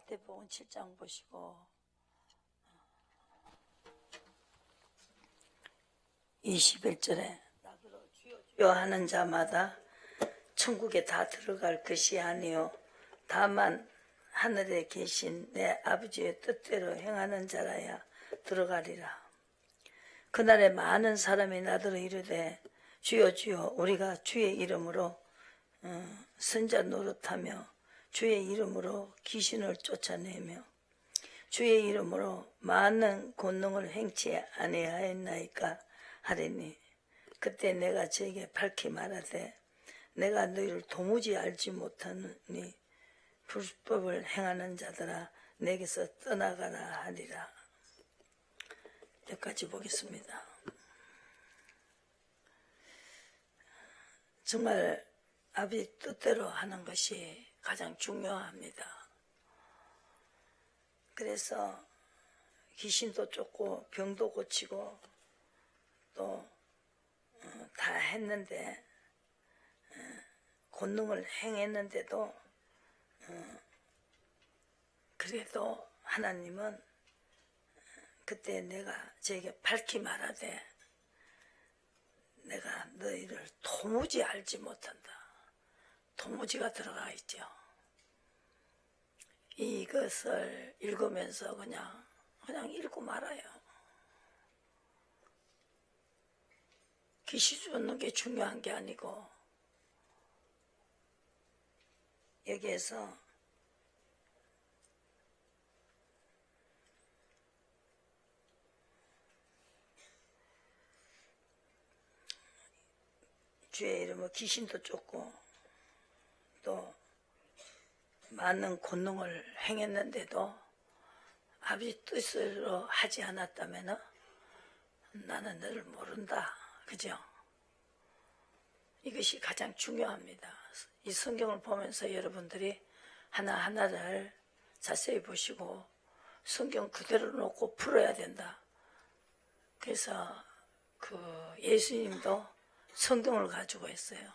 마태복음 7장 보시고 21절에 나더러 주여 주여 하는 자마다 천국에 다 들어갈 것이 아니요 다만 하늘에 계신 내 아버지의 뜻대로 행하는 자라야 들어가리라. 그날에 많은 사람이 나더러 이르되 주여 주여 우리가 주의 이름으로 선자 노릇하며 주의 이름으로 귀신을 쫓아내며 주의 이름으로 많은 권능을 행치 아니하였나이까 하리니 그때 내가 저에게 밝히 말하되 내가 너희를 도무지 알지 못하니 불법을 행하는 자들아 내게서 떠나가라 하리라. 여기까지 보겠습니다. 정말 아버지 뜻대로 하는 것이 가장 중요합니다. 그래서 귀신도 쫓고 병도 고치고 또 다 했는데 권능을 행했는데도 그래도 하나님은 그때 내가 저에게 밝히 말하되 내가 너희를 도무지 알지 못한다. 도무지가 들어가 있죠. 이것을 읽으면서 그냥 읽고 말아요. 귀신 쫓는 게 중요한 게 아니고 여기에서 주의 이름으로 귀신도 쫓고 또 많은 권능을 행했는데도 아버지 뜻으로 하지 않았다면 나는 너를 모른다. 그죠? 이것이 가장 중요합니다. 이 성경을 보면서 여러분들이 하나하나를 자세히 보시고 성경 그대로 놓고 풀어야 된다. 그래서 예수님도 성경을 가지고 있어요.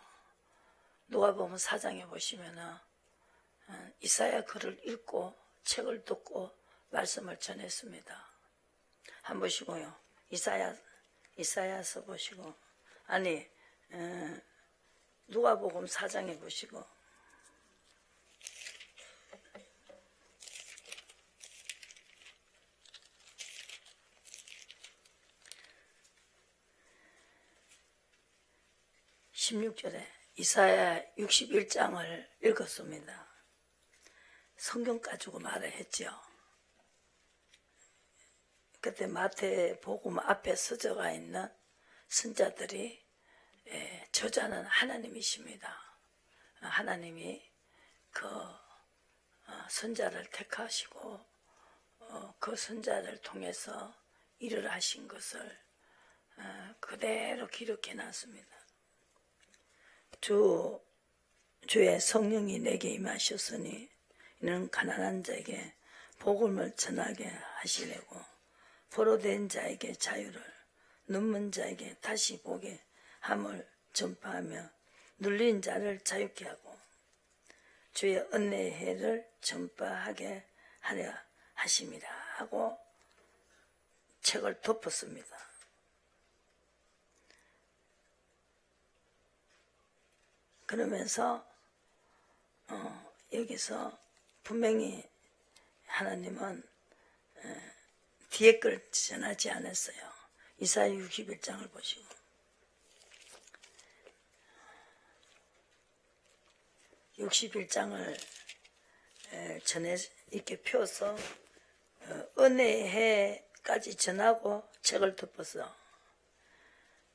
누가복음 4장에 보시면은 이사야 글을 읽고 책을 듣고 말씀을 전했습니다. 한번 보시고요. 이사야서 보시고 누가복음 4장에 보시고 (16절에) 이사야 61장을 읽었습니다. 성경 가지고 말을 했죠. 그때 마태복음 앞에 서져가 있는 선자들이 저자는 하나님이십니다. 하나님이 그 선자를 택하시고 그 선자를 통해서 일을 하신 것을 그대로 기록해 놨습니다. 주의 성령이 내게 임하셨으니 이는 가난한 자에게 복음을 전하게 하시려고 포로된 자에게 자유를 눈먼 자에게 다시 보게 함을 전파하며 눌린 자를 자유케 하고 주의 은혜의 해를 전파하게 하려 하심이라 하고 책을 덮었습니다. 그러면서 여기서 분명히 하나님은 뒤에 걸 전하지 않았어요. 이사야 61장을 보시고 61장을 전해 이렇게 펴서 은혜의 해까지 전하고 책을 덮어서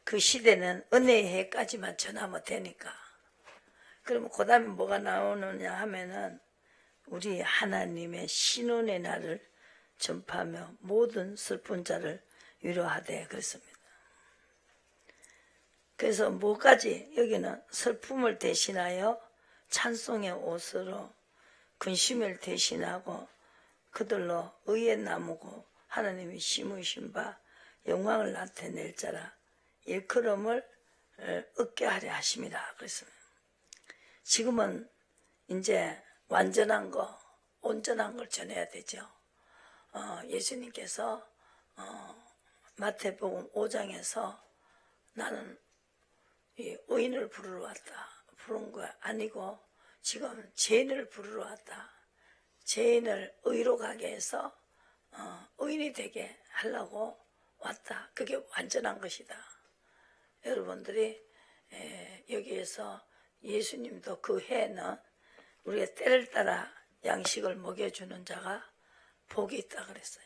그 시대는 은혜의 해까지만 전하면 되니까 그러면 그 다음에 뭐가 나오느냐 하면은 우리 하나님의 신원의 날을 전파하며 모든 슬픈 자를 위로하되 그랬습니다. 그래서 뭐까지 여기는 슬픔을 대신하여 찬송의 옷으로 근심을 대신하고 그들로 의에 나무고 하나님이 심으신 바 영광을 나타낼 자라 일컬음을 얻게 하려 하십니다. 그랬습니다. 지금은 이제 완전한 거 온전한 걸 전해야 되죠. 예수님께서 마태복음 5장에서 나는 이 의인을 부르러 왔다. 부른 거 아니고 지금 죄인을 부르러 왔다. 죄인을 의로 가게 해서 의인이 되게 하려고 왔다. 그게 완전한 것이다. 여러분들이 여기에서 예수님도 그 해에는 우리가 때를 따라 양식을 먹여주는 자가 복이 있다 그랬어요.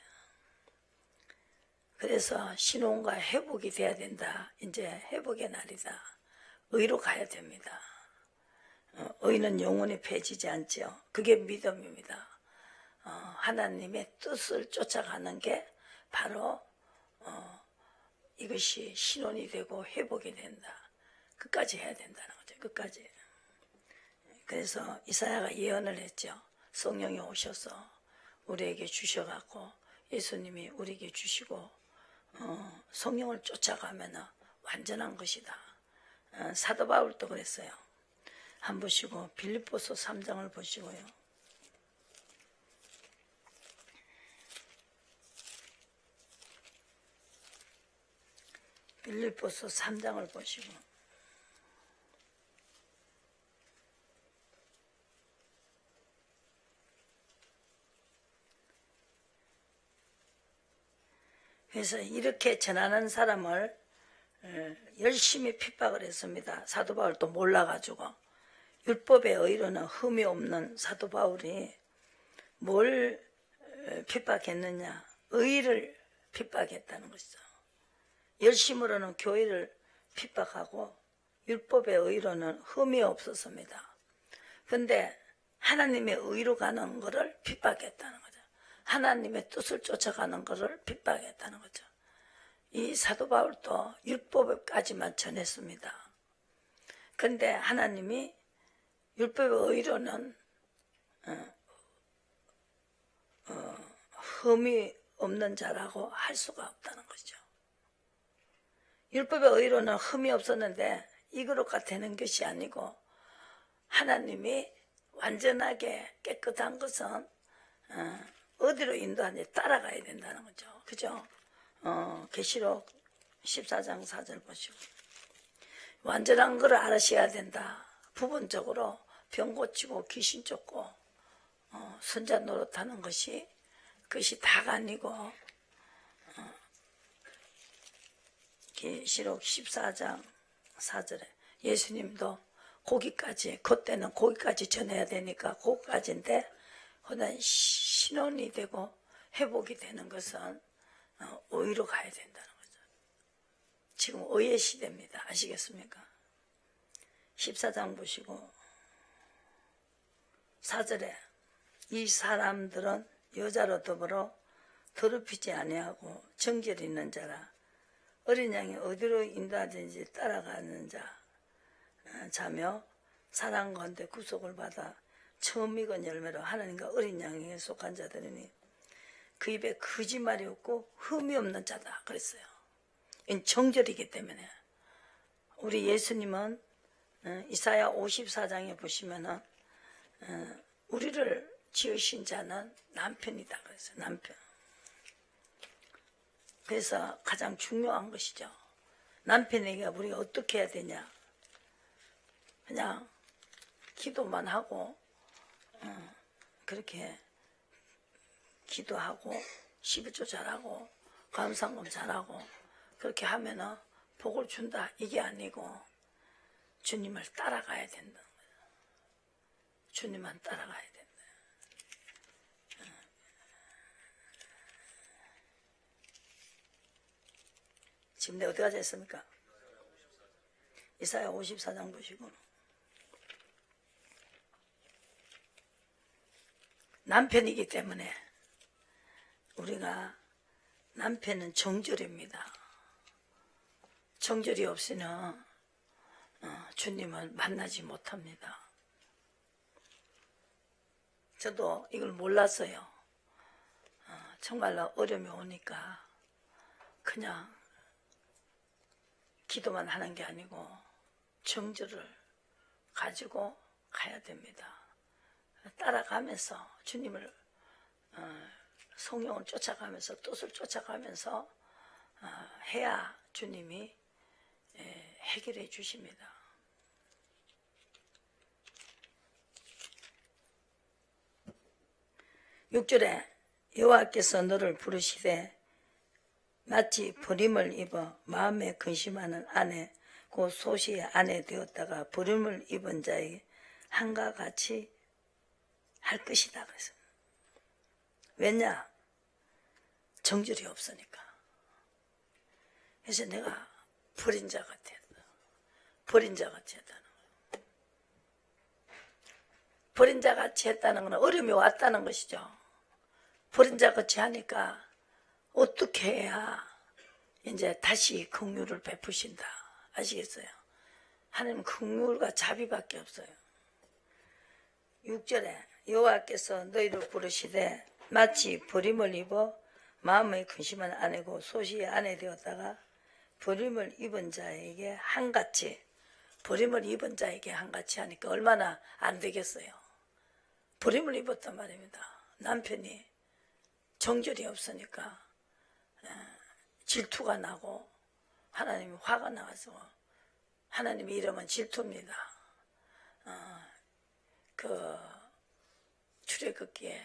그래서 신혼과 회복이 돼야 된다. 이제 회복의 날이다. 의로 가야 됩니다. 의는 영원히 폐지지 않죠. 그게 믿음입니다. 하나님의 뜻을 쫓아가는 게 바로 이것이 신혼이 되고 회복이 된다. 끝까지 해야 된다는 거죠. 끝까지. 그래서 이사야가 예언을 했죠. 성령이 오셔서 우리에게 주셔갖고 예수님이 우리에게 주시고 성령을 쫓아가면 완전한 것이다. 사도 바울도 그랬어요. 한 보시고 빌립보서 3장을 보시고요. 빌립보서 3장을 보시고 그래서 이렇게 전하는 사람을 열심히 핍박을 했습니다. 사도 바울도 몰라가지고 율법의 의로는 흠이 없는 사도 바울이 뭘 핍박했느냐? 의를 핍박했다는 것이죠. 열심으로는 교회를 핍박하고 율법의 의로는 흠이 없었습니다. 근데 하나님의 의로 가는 것을 핍박했다는 거죠. 하나님의 뜻을 쫓아가는 것을 핍박했다는 거죠. 이 사도 바울도 율법까지만 전했습니다. 근데 하나님이 율법의 의로는 흠이 없는 자라고 할 수가 없다는 거죠. 율법의 의로는 흠이 없었는데 이거로가 되는 것이 아니고 하나님이 완전하게 깨끗한 것은 어디로 인도하는지 따라가야 된다는 거죠. 그죠? 계시록 14장 4절 보시고 완전한 걸 알으셔야 된다. 부분적으로 병 고치고 귀신 쫓고 선자 노릇하는 것이 그것이 다가 아니고 계시록 14장 4절에 예수님도 거기까지 그때는 거기까지 전해야 되니까 거기까지인데 그다음 신혼이 되고 회복이 되는 것은 의로 가야 된다는 거죠. 지금 의의 시대입니다. 아시겠습니까? 14장 보시고 4절에 이 사람들은 여자로 더불어 더럽히지 아니하고 정결 있는 자라 어린 양이 어디로 인도하든지 따라가는 자며 사랑 가운데 구속을 받아 처음 익은 열매로 하나님과 어린 양에게 속한 자들이니 그 입에 거짓말이 없고 흠이 없는 자다 그랬어요. 이건 정절이기 때문에 우리 예수님은 이사야 54장에 보시면은 우리를 지으신 자는 남편이다 그랬어요. 남편. 그래서 가장 중요한 것이죠. 남편에게 우리가 어떻게 해야 되냐? 그냥 기도만 하고 그렇게 기도하고 11조 잘하고 감사금 잘하고 그렇게 하면은 복을 준다 이게 아니고 주님을 따라가야 된다는 거예요. 주님만 따라가야 된다. 지금 내가 어디까지 했습니까? 이사야 54장 보시고 남편이기 때문에 우리가 남편은 정절입니다. 정절이 없이는 주님을 만나지 못합니다. 저도 이걸 몰랐어요. 정말로 어려움이 오니까 그냥 기도만 하는 게 아니고 정절을 가지고 가야 됩니다. 따라가면서 주님을 성령을 쫓아가면서 뜻을 쫓아가면서 해야 주님이 해결해 주십니다. 6절에 여호와께서 너를 부르시되 마치 버림을 입어 마음에 근심하는 아내 곧 소시의 아내 되었다가 버림을 입은 자에게 한과 같이 할 것이다. 그래서 왜냐? 정절이 없으니까. 그래서 내가 버린 자 같았다. 버린 자 같이 했다는 거예요. 버린 자 같이 했다는 건 어려움이 왔다는 것이죠. 버린 자 같이 하니까 어떻게 해야 이제 다시 긍휼을 베푸신다. 아시겠어요? 하나님 긍휼과 자비밖에 없어요. 6절에 여호와께서 너희를 부르시되 마치 버림을 입어 마음의 근심한 아내고 소시의 아내 되었다가 버림을 입은 자에게 한같이 버림을 입은 자에게 한같이 하니까 얼마나 안 되겠어요. 버림을 입었단 말입니다. 남편이 정절이 없으니까 질투가 나고 하나님이 화가 나서 하나님의 이름은 질투입니다. 그 출애굽기에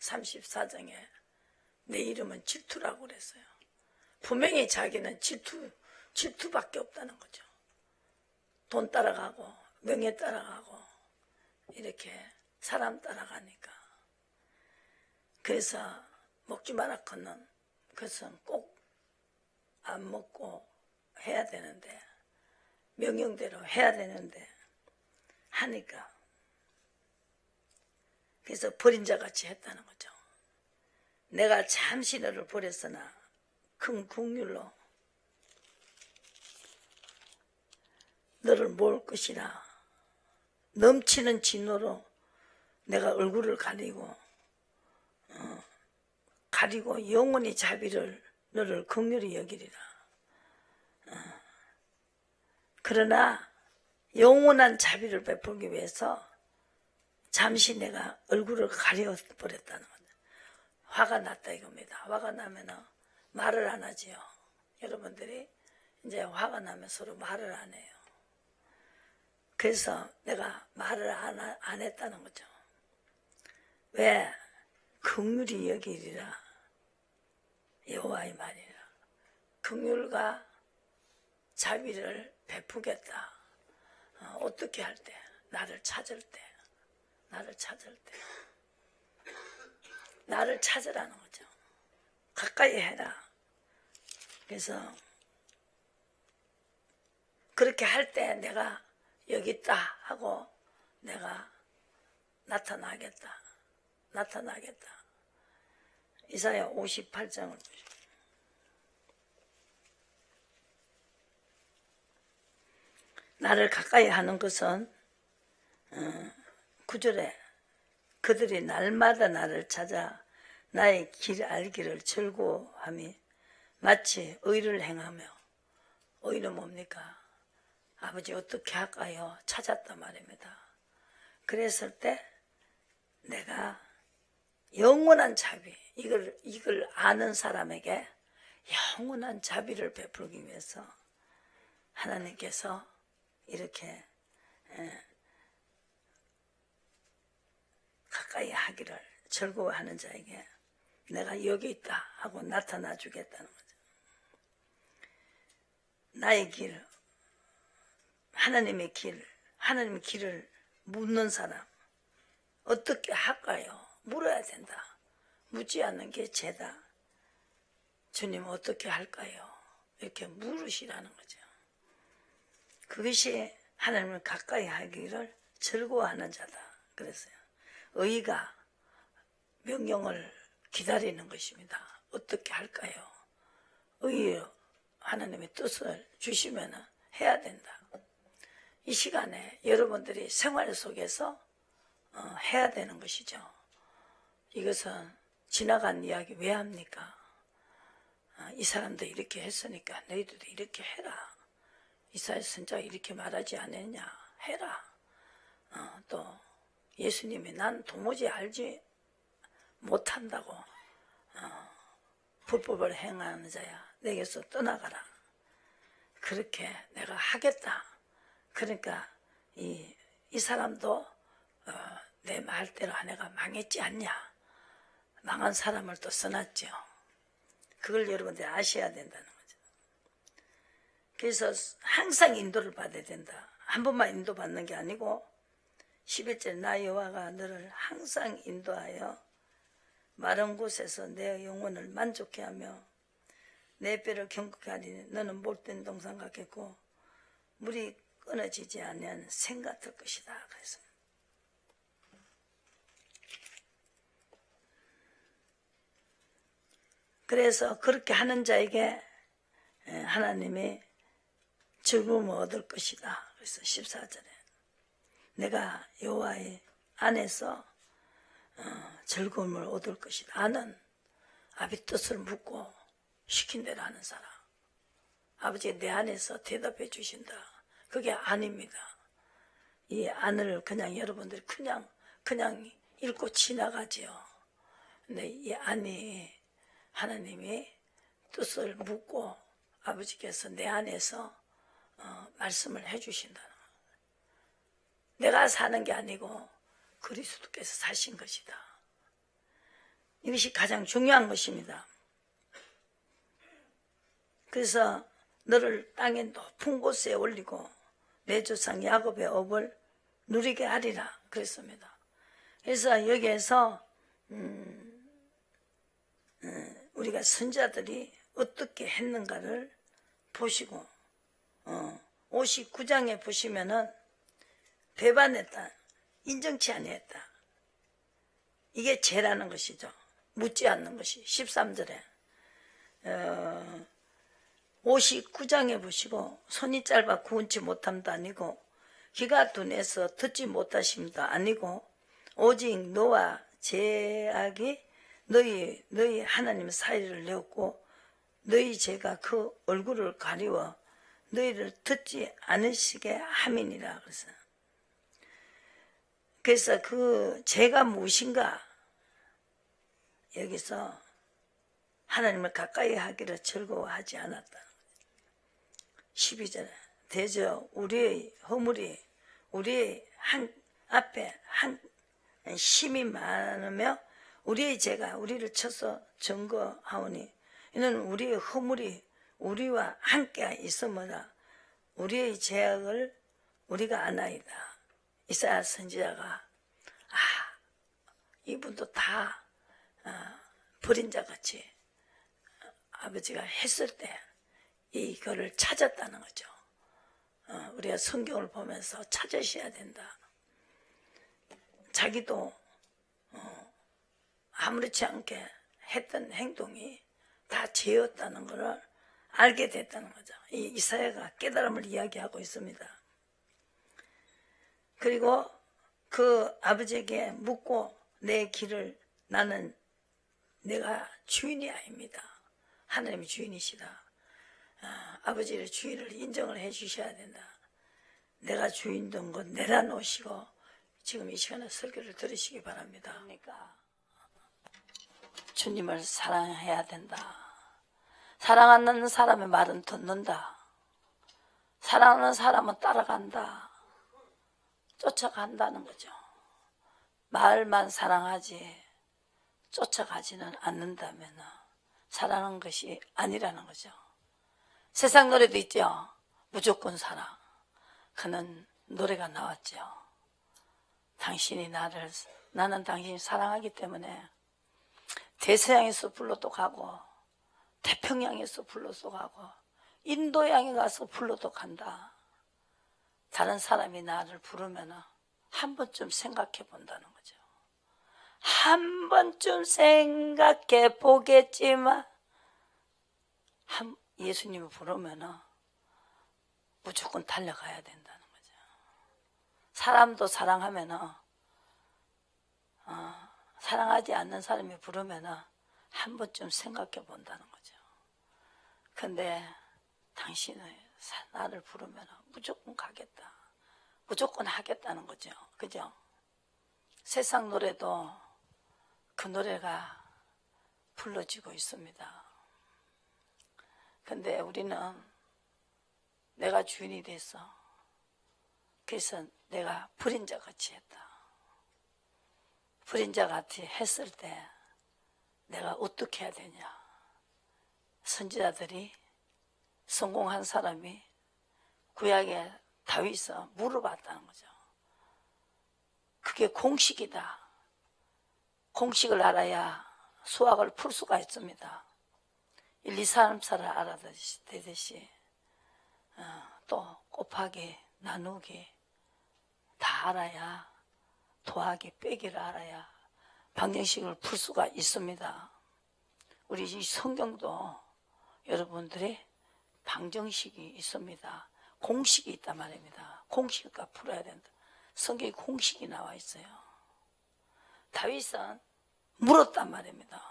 34장에 내 이름은 질투라고 그랬어요. 분명히 자기는 질투밖에 없다는 거죠. 돈 따라가고 명예 따라가고 이렇게 사람 따라가니까. 그래서 먹지 마라커는 그것은 꼭 안 먹고 해야 되는데 명령대로 해야 되는데 하니까 그래서 버린 자같이 했다는 거죠. 내가 잠시 너를 버렸으나 큰 긍휼로 너를 모을 것이라. 넘치는 진노로 내가 얼굴을 가리고 영원히 자비를 너를 긍휼히 여기리라. 그러나 영원한 자비를 베풀기 위해서 잠시 내가 얼굴을 가려버렸다는 거죠. 화가 났다 이겁니다. 화가 나면 말을 안 하지요. 여러분들이 이제 화가 나면 서로 말을 안 해요. 그래서 내가 말을 안 했다는 거죠. 왜? 긍휼히 여기리라. 여호와의 말이라. 긍휼과 자비를 베푸겠다. 어떻게 할 때? 나를 찾을 때. 나를 찾으라는 거죠. 가까이 해라. 그래서 그렇게 할 때 내가 여기 있다 하고 내가 나타나겠다. 이사야 58장을 보시죠. 나를 가까이 하는 것은 9절에 그들이 날마다 나를 찾아 나의 길 알기를 즐거워함이 마치 의를 행하며. 의는 뭡니까? 아버지 어떻게 할까요? 찾았단 말입니다. 그랬을 때 내가 영원한 자비, 이걸 아는 사람에게 영원한 자비를 베풀기 위해서 하나님께서 이렇게 가까이 하기를 즐거워하는 자에게 내가 여기 있다 하고 나타나 주겠다는 거죠. 나의 길, 하나님의 길, 하나님의 길을 묻는 사람 어떻게 할까요? 물어야 된다. 묻지 않는 게 죄다. 주님 어떻게 할까요? 이렇게 물으시라는 거죠. 그것이 하나님을 가까이 하기를 즐거워하는 자다. 그랬어요. 의가 명령을 기다리는 것입니다. 어떻게 할까요? 의 하나님의 뜻을 주시면 해야 된다. 이 시간에 여러분들이 생활 속에서 해야 되는 것이죠. 이것은 지나간 이야기 왜 합니까? 이 사람도 이렇게 했으니까 너희들도 이렇게 해라. 이사야 선지자가 이렇게 말하지 않았냐? 해라. 또 예수님이 난 도무지 알지 못한다고. 불법을 행하는 자야 내게서 떠나가라. 그렇게 내가 하겠다. 그러니까 이 사람도 내 말대로 아내가 망했지 않냐. 망한 사람을 또 써놨죠. 그걸 여러분들이 아셔야 된다는 거죠. 그래서 항상 인도를 받아야 된다. 한 번만 인도받는 게 아니고 11절 나 여호와가 너를 항상 인도하여 마른 곳에서 내 영혼을 만족케 하며 내 뼈를 경건케 하리니 너는 못된 동산 같겠고 물이 끊어지지 아니한 샘 같을 것이다. 그래서 그렇게 하는 자에게 하나님이 즐거움을 얻을 것이다. 그래서 14절에 내가 여호와의 안에서 즐거움을 얻을 것이다. 아는 아버지 뜻을 묻고 시킨 대로 하는 사람. 아버지가 내 안에서 대답해 주신다. 그게 안입니다. 이 안을 그냥 여러분들이 그냥 읽고 지나가지요. 근데 이 안이 하나님이 뜻을 묻고 아버지께서 내 안에서 말씀을 해주신다는 거예요. 내가 사는 게 아니고 그리스도께서 사신 것이다. 이것이 가장 중요한 것입니다. 그래서 너를 땅의 높은 곳에 올리고 내 조상 야곱의 업을 누리게 하리라 그랬습니다. 그래서 여기에서 우리가 선자들이 어떻게 했는가를 보시고 59장에 보시면은 배반했다, 인정치 아니했다. 이게 죄라는 것이죠. 묻지 않는 것이 13절에 59장에 보시고 손이 짧아 구원치 못함도 아니고 귀가 둔해서 듣지 못하심도 아니고 오직 너와 죄악이 너희 하나님 사이를 내었고 너희 죄가 그 얼굴을 가리워 너희를 듣지 않으시게 함이니라. 그래서 그 죄가 무엇인가 여기서 하나님을 가까이 하기를 즐거워하지 않았다. 12절에 대저 우리의 허물이 우리의 앞에 심이 많으며 우리의 죄가 우리를 쳐서 증거하오니 이는 우리의 허물이 우리와 함께 있으므로 우리의 죄악을 우리가 아나이다. 이사야 선지자가 이분도 다 버린 자같이 아버지가 했을 때 이거를 찾았다는 거죠. 우리가 성경을 보면서 찾으셔야 된다. 자기도 아무렇지 않게 했던 행동이 다 죄였다는 것을 알게 됐다는 거죠. 이 이사야가 깨달음을 이야기하고 있습니다. 그리고 그 아버지에게 묻고 내 길을 나는 내가 주인이 아닙니다. 하나님이 주인이시다. 아버지의 주인을 인정을 해 주셔야 된다. 내가 주인 된 것 내려놓으시고 지금 이 시간에 설교를 들으시기 바랍니다. 그러니까 주님을 사랑해야 된다. 사랑하는 사람의 말은 듣는다. 사랑하는 사람은 따라간다. 쫓아간다는 거죠. 말만 사랑하지 쫓아가지는 않는다면 사랑하는 것이 아니라는 거죠. 세상 노래도 있죠. 무조건 사랑. 그는 노래가 나왔죠. 당신이 나는 당신이 사랑하기 때문에 대서양에서 불러도 가고 태평양에서 불러도 가고 인도양에 가서 불러도 간다. 다른 사람이 나를 부르면 한 번쯤 생각해 본다는 거죠. 한 번쯤 생각해 보겠지만 예수님을 부르면 무조건 달려가야 된다는 거죠. 사람도 사랑하면 사랑하지 않는 사람이 부르면 한 번쯤 생각해 본다는 거죠. 근데 당신은 나를 부르면 무조건 가겠다. 무조건 하겠다는 거죠. 그죠? 세상 노래도 그 노래가 불러지고 있습니다. 근데 우리는 내가 주인이 돼서, 그래서 내가 불인자 같이 했다. 불인자 같이 했을 때 내가 어떻게 해야 되냐. 선지자들이, 성공한 사람이 구약의 다윗을 물어봤다는 거죠. 그게 공식이다. 공식을 알아야 수학을 풀 수가 있습니다. 1, 2, 3사를 알아되듯이 또 곱하기, 나누기 다 알아야, 더하기, 빼기를 알아야 방정식을 풀 수가 있습니다. 우리 이 성경도 여러분들이 방정식이 있습니다. 공식이 있단 말입니다. 공식을 풀어야 된다. 성경에 공식이 나와 있어요. 다윗은 물었단 말입니다.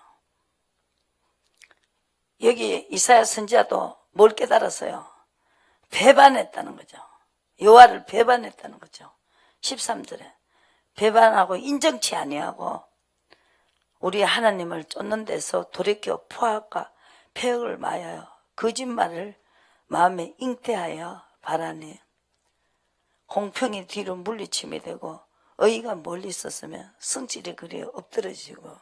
여기 이사야 선지자도 뭘 깨달았어요? 배반했다는 거죠. 여호와를 배반했다는 거죠. 13절에 배반하고 인정치 아니하고 우리 하나님을 쫓는 데서 돌이켜 포악과 폐역을 마하여 거짓말을 마음에 잉태하여 바라니 공평이 뒤로 물리침이 되고 의의가 멀리 있었으면 성질이 그리 엎드러지고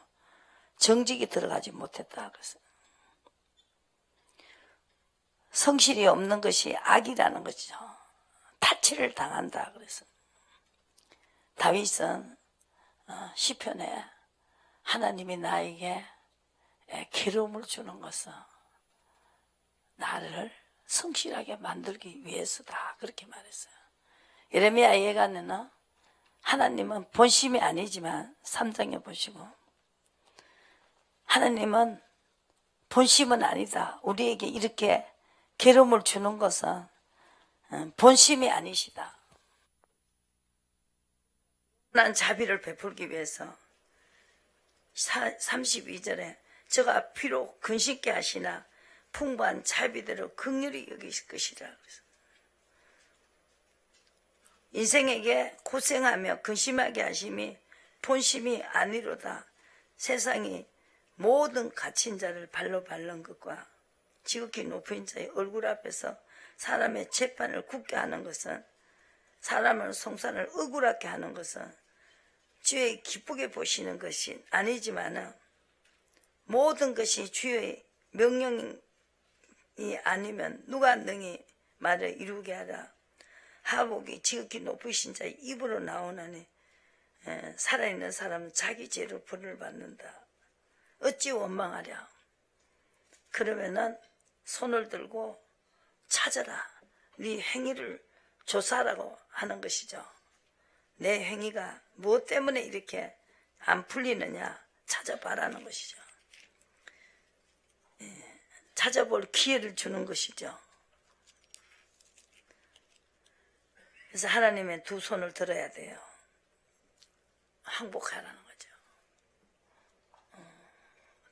정직이 들어가지 못했다. 그래서 성실이 없는 것이 악이라는 거죠. 타치를 당한다. 그래서 다윗은 시편에 하나님이 나에게 괴로움을 주는 것은 나를 성실하게 만들기 위해서다. 그렇게 말했어요. 예레미야 예언에는 하나님은 본심이 아니지만 3장에 보시고 하나님은 본심은 아니다. 우리에게 이렇게 괴로움을 주는 것은 본심이 아니시다. 난 자비를 베풀기 위해서 32절에 저가 비록 근심케 하시나 풍부한 자비대로 긍휼히 여기실 것이라. 인생에게 고생하며 근심하게 하심이 본심이 아니로다. 세상이 모든 갇힌 자를 발로 밟는 것과 지극히 높은 자의 얼굴 앞에서 사람의 재판을 굳게 하는 것은, 사람을 송사를 억울하게 하는 것은 주의 기쁘게 보시는 것이 아니지만 모든 것이 주의 명령이 아니면 누가 능히 말을 이루게 하라. 하복이 지극히 높으신 자의 입으로 나오나니 살아있는 사람은 자기 죄로 벌을 받는다. 어찌 원망하랴. 그러면은 손을 들고 찾아라. 네 행위를 조사하라고 하는 것이죠. 내 행위가 무엇 때문에 이렇게 안 풀리느냐 찾아봐라는 것이죠. 찾아볼 기회를 주는 것이죠. 그래서 하나님의 두 손을 들어야 돼요. 항복하라는 거죠.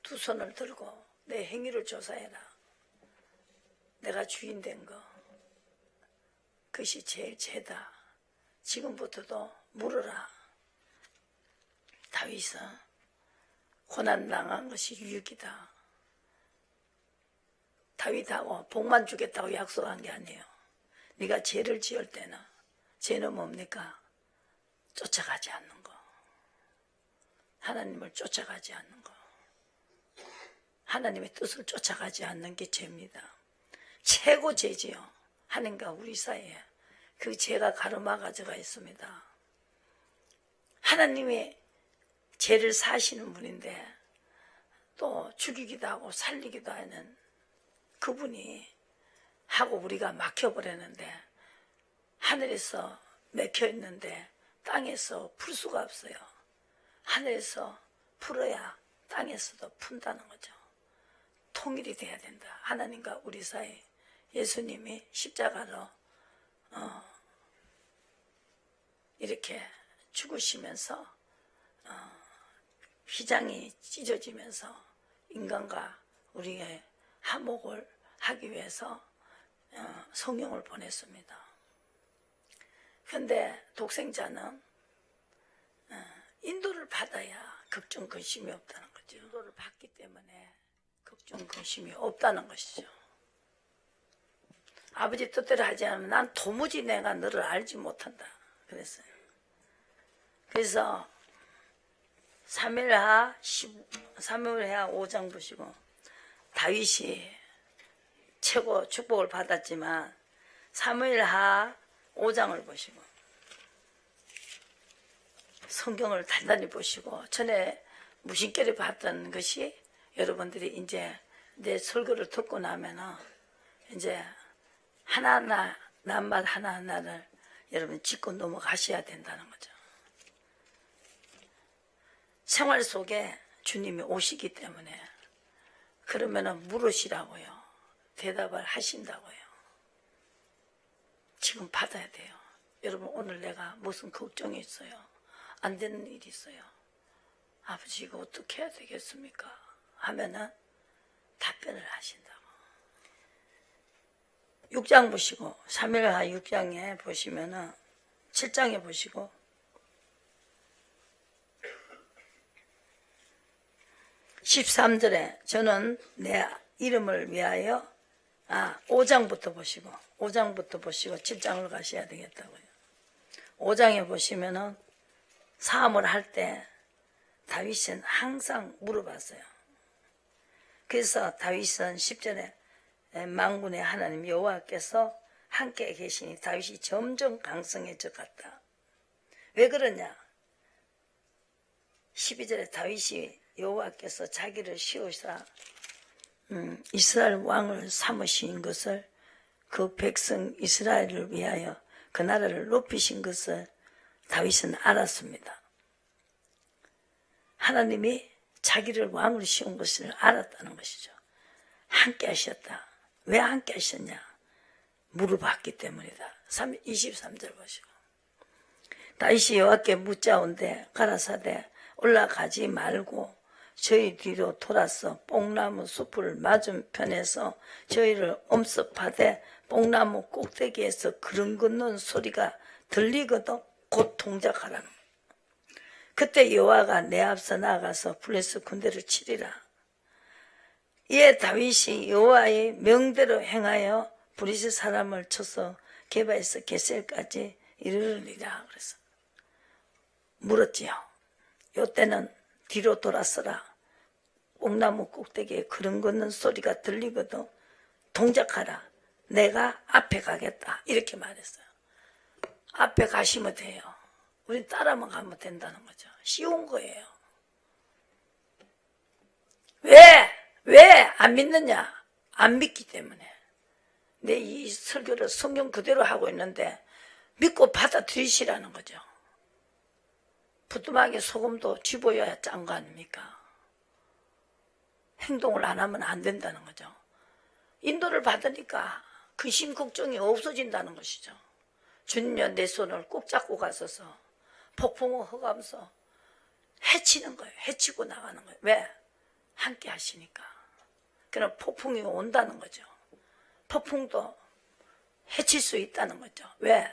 두 손을 들고 내 행위를 조사해라. 내가 주인 된 거, 그것이 제일 죄다. 지금부터도 물어라. 다윗은 고난당한 것이 유익이다. 다윗하고 복만 주겠다고 약속한 게 아니에요. 네가 죄를 지을 때는, 죄는 뭡니까? 쫓아가지 않는 거. 하나님을 쫓아가지 않는 거. 하나님의 뜻을 쫓아가지 않는 게 죄입니다. 최고 죄지요. 하나님과 우리 사이에 그 죄가 가로막아져가 있습니다. 하나님이 죄를 사시는 분인데 또 죽이기도 하고 살리기도 하는 그분이 하고 우리가 막혀버렸는데, 하늘에서 막혀있는데 땅에서 풀 수가 없어요. 하늘에서 풀어야 땅에서도 푼다는 거죠. 통일이 돼야 된다. 하나님과 우리 사이. 예수님이 십자가로 이렇게 죽으시면서 휘장이 찢어지면서 인간과 우리의 화목을 하기 위해서 성령을 보냈습니다. 그런데 독생자는 인도를 받아야 걱정 근심이 없다는 거죠. 인도를 받기 때문에 걱정 근심이 없다는 것이죠. 아버지 뜻대로 하지 않으면 난 도무지 내가 너를 알지 못한다 그랬어요. 그래서 사무엘하 5장 보시고, 다윗이 최고 축복을 받았지만 사무엘하 5장을 보시고 성경을 단단히 보시고, 전에 무심결에 봤던 것이 여러분들이 이제 내 설교를 듣고 나면은 이제 하나하나 낱말 하나하나를 여러분 짚고 넘어가셔야 된다는 거죠. 생활 속에 주님이 오시기 때문에 그러면은 물으시라고요. 대답을 하신다고요. 지금 받아야 돼요. 여러분 오늘 내가 무슨 걱정이 있어요. 안 되는 일이 있어요. 아버지 이거 어떻게 해야 되겠습니까? 하면은 답변을 하신다고. 6장 보시고, 사무엘하 6장에 보시면은 7장에 보시고, (13절에) 저는 내 이름을 위하여 5장부터 보시고 7장을 가셔야 되겠다고요. 5장에 보시면은 사함을 할 때 다윗은 항상 물어봤어요. 그래서 다윗은 10절에 만군의 하나님 여호와께서 함께 계시니 다윗이 점점 강성해져 갔다. 왜 그러냐? 12절에 다윗이 여호와께서 자기를 씌우사 이스라엘 왕을 삼으신 것을, 그 백성 이스라엘을 위하여 그 나라를 높이신 것을 다윗은 알았습니다. 하나님이 자기를 왕으로 씌운 것을 알았다는 것이죠. 함께 하셨다. 왜 함께 하셨냐? 물어봤기 때문이다. 23절 보시고, 다윗이 여호와께 묻자온대 가라사대 올라가지 말고 저희 뒤로 돌아서 뽕나무 숲을 맞은편에서 저희를 엄습하되 뽕나무 꼭대기에서 그름 걷는 소리가 들리거든 곧 동작하라는 거예요. 그때 여호와가 내 앞서 나아가서 블레셋 군대를 치리라. 이에 다윗이 여호와의 명대로 행하여 블레셋 사람을 쳐서 게바에서 게셀까지 이르르리라. 그래서 물었지요. 요때는 뒤로 돌아서라. 뽕나무 꼭대기에 그름 걷는 소리가 들리거든 동작하라. 내가 앞에 가겠다. 이렇게 말했어요. 앞에 가시면 돼요. 우리 따라만 가면 된다는 거죠. 쉬운 거예요. 왜 안 믿느냐? 안 믿기 때문에. 내 이 설교를 성경 그대로 하고 있는데 믿고 받아들이시라는 거죠. 부뚜막에 소금도 집어야 짠 거 아닙니까? 행동을 안 하면 안 된다는 거죠. 인도를 받으니까 근심 걱정이 없어진다는 것이죠. 주님여 내 손을 꼭 잡고 가서서 폭풍을 허가면서 해치는 거예요. 해치고 나가는 거예요. 왜? 함께 하시니까. 그럼 폭풍이 온다는 거죠. 폭풍도 해칠 수 있다는 거죠. 왜?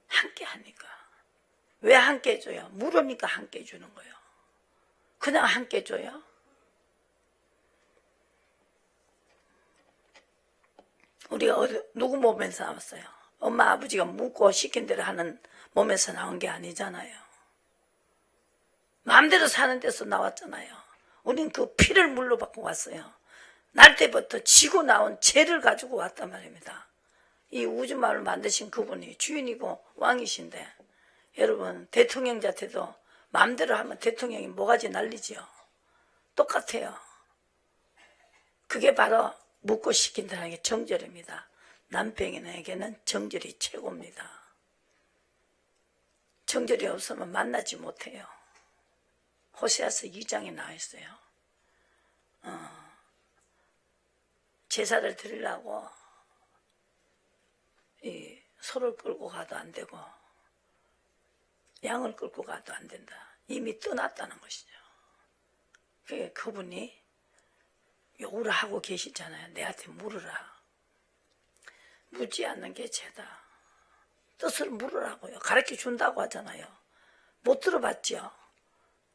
함께 하니까. 왜 함께 해줘요? 물으니까 함께 해주는 거예요. 그냥 함께 해줘요? 우리가 누구 몸에서 나왔어요? 엄마 아버지가 묻고 시킨 대로 하는 몸에서 나온 게 아니잖아요. 마음대로 사는 데서 나왔잖아요. 우린 그 피를 물러받고 왔어요. 날 때부터 지고 나온 죄를 가지고 왔단 말입니다. 이 우주만을 만드신 그분이 주인이고 왕이신데, 여러분 대통령 자체도 마음대로 하면 대통령이 모가지 날리지요. 똑같아요. 그게 바로 묻고 시킨다는 게 정절입니다. 남편에게는 정절이 최고입니다. 정절이 없으면 만나지 못해요. 호세아서 2장에 나와 있어요. 제사를 드리려고 이 소를 끌고 가도 안 되고 양을 끌고 가도 안 된다. 이미 떠났다는 것이죠. 그분이 요구를 하고 계시잖아요. 내한테 물으라. 묻지 않는 게 죄다. 뜻을 물으라고요. 가르쳐 준다고 하잖아요. 못 들어봤죠.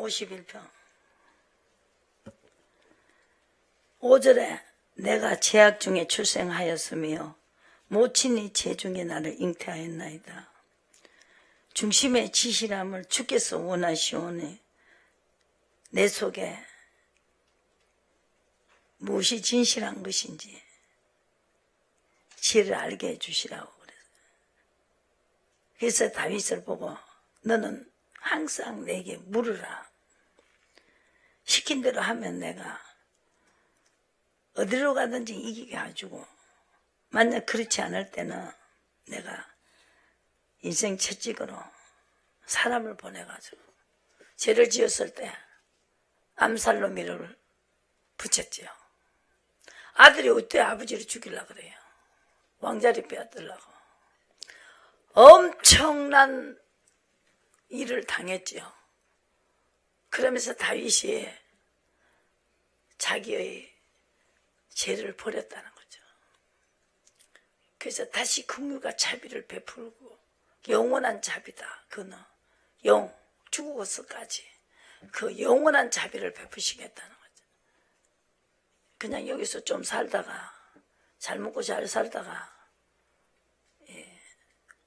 51평. 5절에 내가 제약 중에 출생하였으며 모친이 재중에 나를 잉태하였나이다. 중심의 지실함을 주께서 원하시오니 내 속에 무엇이 진실한 것인지 지혜를 알게 해주시라고 그랬어요. 그래서 다윗을 보고 너는 항상 내게 물으라. 시킨 대로 하면 내가 어디로 가든지 이기게 해주고 만약 그렇지 않을 때는 내가 인생 채찍으로 사람을 보내가지고 죄를 지었을 때 암살로미를 붙였지요. 아들이 어때 아버지를 죽이려고 그래요. 왕자리 빼앗으려고. 엄청난 일을 당했지요. 그러면서 다윗이 자기의 죄를 버렸다는 거죠. 그래서 다시 긍휼과 자비를 베풀고 영원한 자비다. 그는 죽어서까지 그 영원한 자비를 베푸시겠다는 거죠. 그냥 여기서 좀 살다가 잘 먹고 잘 살다가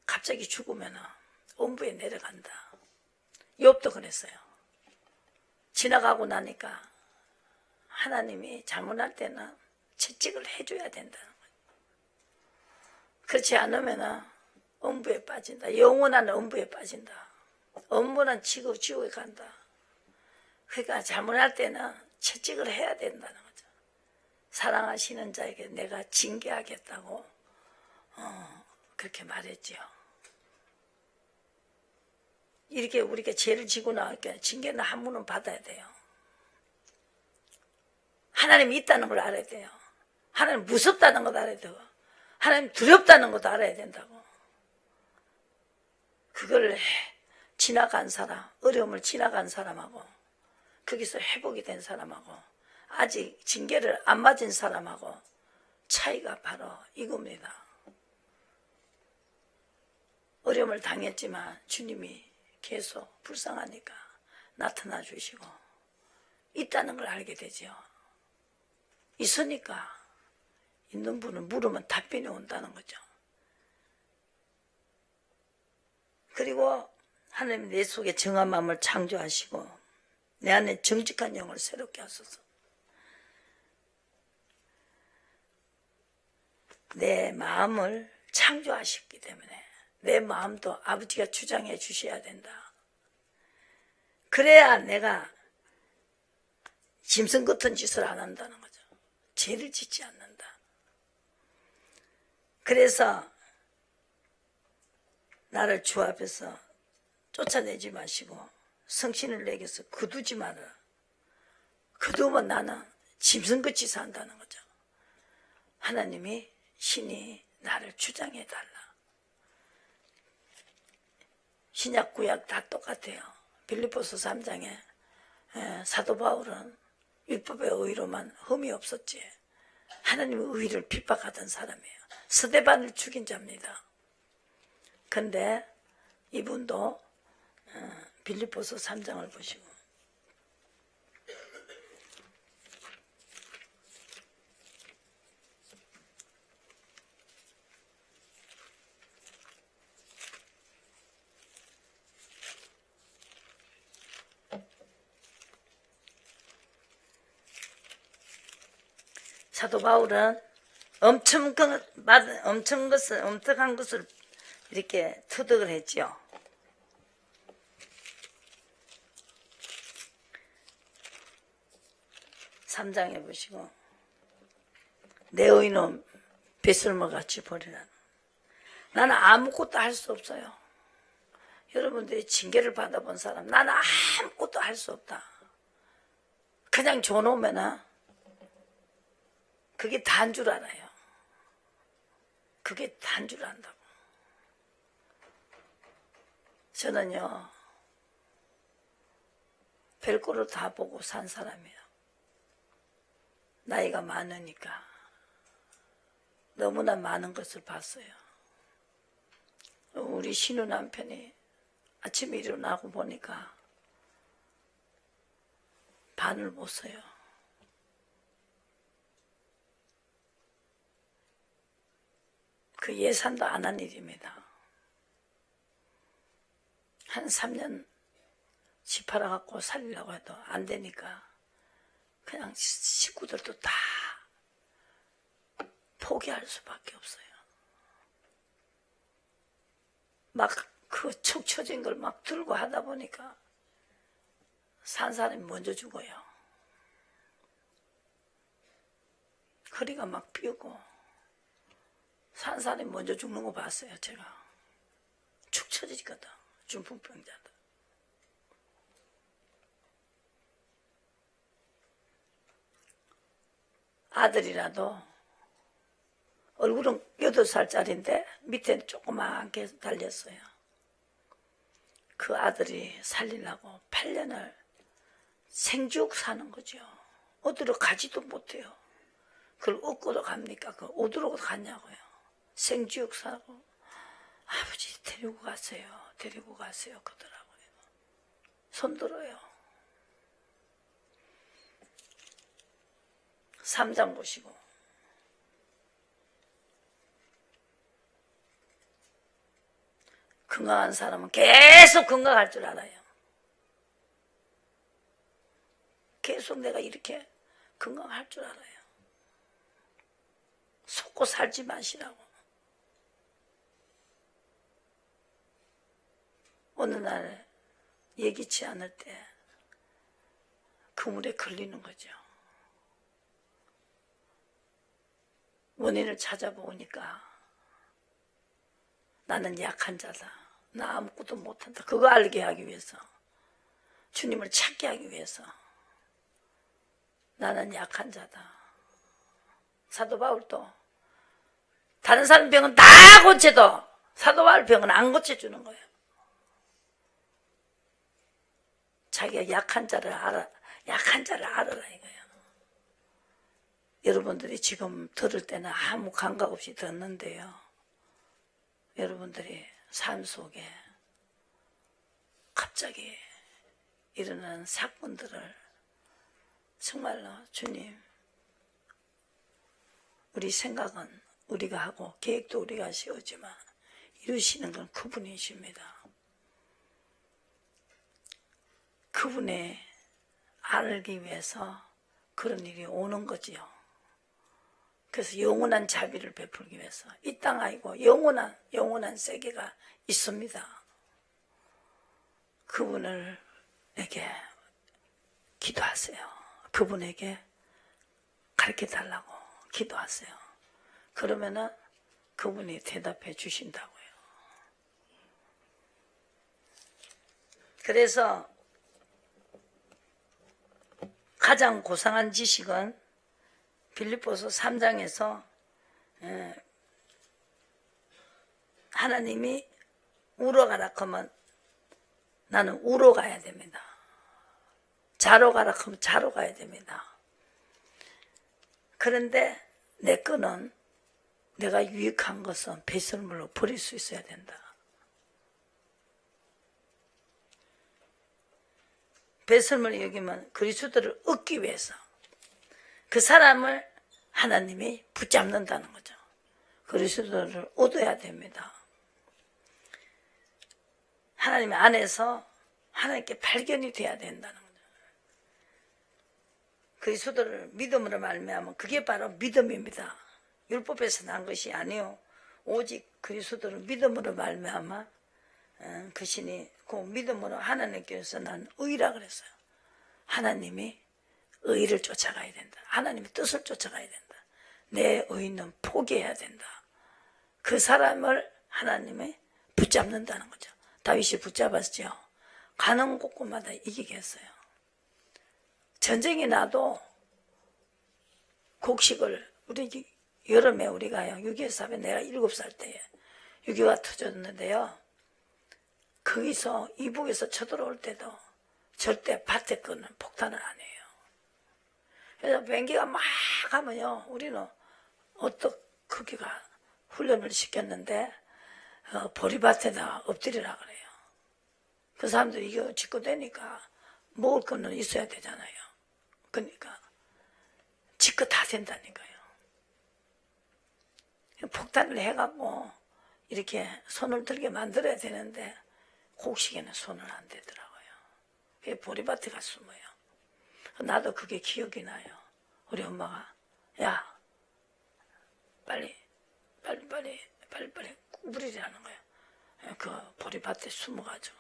갑자기 죽으면 엄부에 내려간다. 욥도 그랬어요. 지나가고 나니까 하나님이 잘못할 때는 채찍을 해줘야 된다는 거예요. 그렇지 않으면 엄부에 빠진다. 영원한 엄부에 빠진다. 엄부는 지옥에 간다. 그러니까 잘못할 때는 채찍을 해야 된다는 거죠. 사랑하시는 자에게 내가 징계하겠다고 그렇게 말했지요. 이렇게 우리가 죄를 지고 나니까 징계는 한 번은 받아야 돼요. 하나님이 있다는 걸 알아야 돼요. 하나님 무섭다는 것도 알아야 되고 하나님 두렵다는 것도 알아야 된다고. 그걸 지나간 사람, 어려움을 지나간 사람하고 거기서 회복이 된 사람하고 아직 징계를 안 맞은 사람하고 차이가 바로 이겁니다. 어려움을 당했지만 주님이 계속 불쌍하니까 나타나 주시고 있다는 걸 알게 되죠. 있으니까 있는 분은 물으면 답변이 온다는 거죠. 그리고 하나님 내 속에 정한 마음을 창조하시고 내 안에 정직한 영을 새롭게 하소서. 내 마음을 창조하셨기 때문에 내 마음도 아버지가 주장해 주셔야 된다. 그래야 내가 짐승 같은 짓을 안 한다는 거죠. 죄를 짓지 않는다. 그래서 나를 주 앞에서 쫓아내지 마시고 성신을 내게서 거두지 마라. 거두면 나는 짐승같이 산다는 거죠. 하나님이 신이 나를 주장해 달라. 신약 구약 다 똑같아요. 빌립보서 3장에 사도 바울은 율법의 의로만 흠이 없었지 하나님의 의를 핍박하던 사람이에요. 스데반을 죽인 자입니다. 근데 이분도 빌립보서 3장을 보시고 사도 바울은 엄청난 것을 이렇게 터득을 했지요. 삼장에 보시고 내 의는 빗물같이 버리라. 나는 아무것도 할 수 없어요. 여러분들이 징계를 받아본 사람 나는 아무것도 할 수 없다. 그냥 줘놓으면 그게 다인 줄 알아요. 그게 다인 줄 안다고. 저는요 별거를 다 보고 산 사람이에요. 나이가 많으니까 너무나 많은 것을 봤어요. 우리 신우 남편이 아침에 일어나고 보니까 반을 못 써요. 그 예산도 안 한 일입니다. 한 3년 집 팔아갖고 살리려고 해도 안 되니까 그냥 식구들도 다 포기할 수밖에 없어요. 막 그 축 처진 걸 막 들고 하다 보니까 산 사람이 먼저 죽어요. 허리가 막 삐고 산 사람이 먼저 죽는 거 봤어요. 제가 축 처지거든. 중풍병자들. 아들이라도 얼굴은 8살짜리인데 밑에 조그맣게 달렸어요. 그 아들이 살리려고 8년을 생죽 사는 거죠. 어디로 가지도 못해요. 그걸 얻고도 갑니까? 그 어디로 갔냐고요. 생죽 사고 아버지 데리고 가세요. 데리고 가세요. 그러더라고요. 손들어요. 3장 보시고. 건강한 사람은 계속 건강할 줄 알아요. 계속 내가 이렇게 건강할 줄 알아요. 속고 살지 마시라고. 어느 날 예기치 않을 때 그물에 걸리는 거죠. 원인을 찾아보니까 나는 약한 자다. 나 아무것도 못한다. 그거 알게 하기 위해서, 주님을 찾게 하기 위해서 나는 약한 자다. 사도 바울도 다른 사람 병은 다 고쳐도 사도 바울 병은 안 고쳐주는 거예요. 자기가 약한 자를 알아라 이거예요. 여러분들이 지금 들을 때는 아무 감각 없이 듣는데요. 여러분들이 삶 속에 갑자기 일어나는 사건들을 정말로 주님, 우리 생각은 우리가 하고 계획도 우리가 세우지만 이루시는 건 그분이십니다. 그분의 알기 위해서 그런 일이 오는 거지요. 그래서 영원한 자비를 베풀기 위해서 이 땅 아니고 영원한 세계가 있습니다. 그분에게 기도하세요. 그분에게 가르쳐 달라고 기도하세요. 그러면은 그분이 대답해 주신다고요. 그래서 가장 고상한 지식은 빌립보서 3장에서 하나님이 우러 가라 하면 나는 우러 가야 됩니다. 자로 가라 하면 자로 가야 됩니다. 그런데 내 거는 내가 유익한 것은 배설물로 버릴 수 있어야 된다. 배설물을 여기면 그리스도를 얻기 위해서 그 사람을 하나님이 붙잡는다는 거죠. 그리스도를 얻어야 됩니다. 하나님 안에서 하나님께 발견이 돼야 된다는 거죠. 그리스도를 믿음으로 말미암으면 그게 바로 믿음입니다. 율법에서 난 것이 아니요 오직 그리스도를 믿음으로 말미암아 그 신이 그 믿음으로 하나님께서 난 의라 그랬어요. 하나님이 의를 쫓아가야 된다. 하나님의 뜻을 쫓아가야 된다. 내 의는 포기해야 된다. 그 사람을 하나님이 붙잡는다는 거죠. 다윗이 붙잡았죠. 가는 곳곳마다 이기게 했어요. 전쟁이 나도 곡식을 우리 여름에 우리가요 6.25 사변 내가 7살 때에 6.25가 터졌는데요. 거기서 이북에서 쳐들어올 때도 절대 밭에 거는 폭탄을 안 해요. 그래서 비행기가 막 가면요 우리는 거기가 훈련을 시켰는데 보리밭에다 엎드리라 그래요. 그 사람들이 이거 짓고 되니까 먹을 거는 있어야 되잖아요. 그러니까 지껏 다 된다니까요. 폭탄을 해갖고 이렇게 손을 들게 만들어야 되는데 곡식에는 손을 안 대더라고요. 그게 보리밭에 가 숨어요. 나도 그게 기억이 나요. 우리 엄마가 야 빨리 구부리라는 거예요. 그 보리밭에 숨어가지고.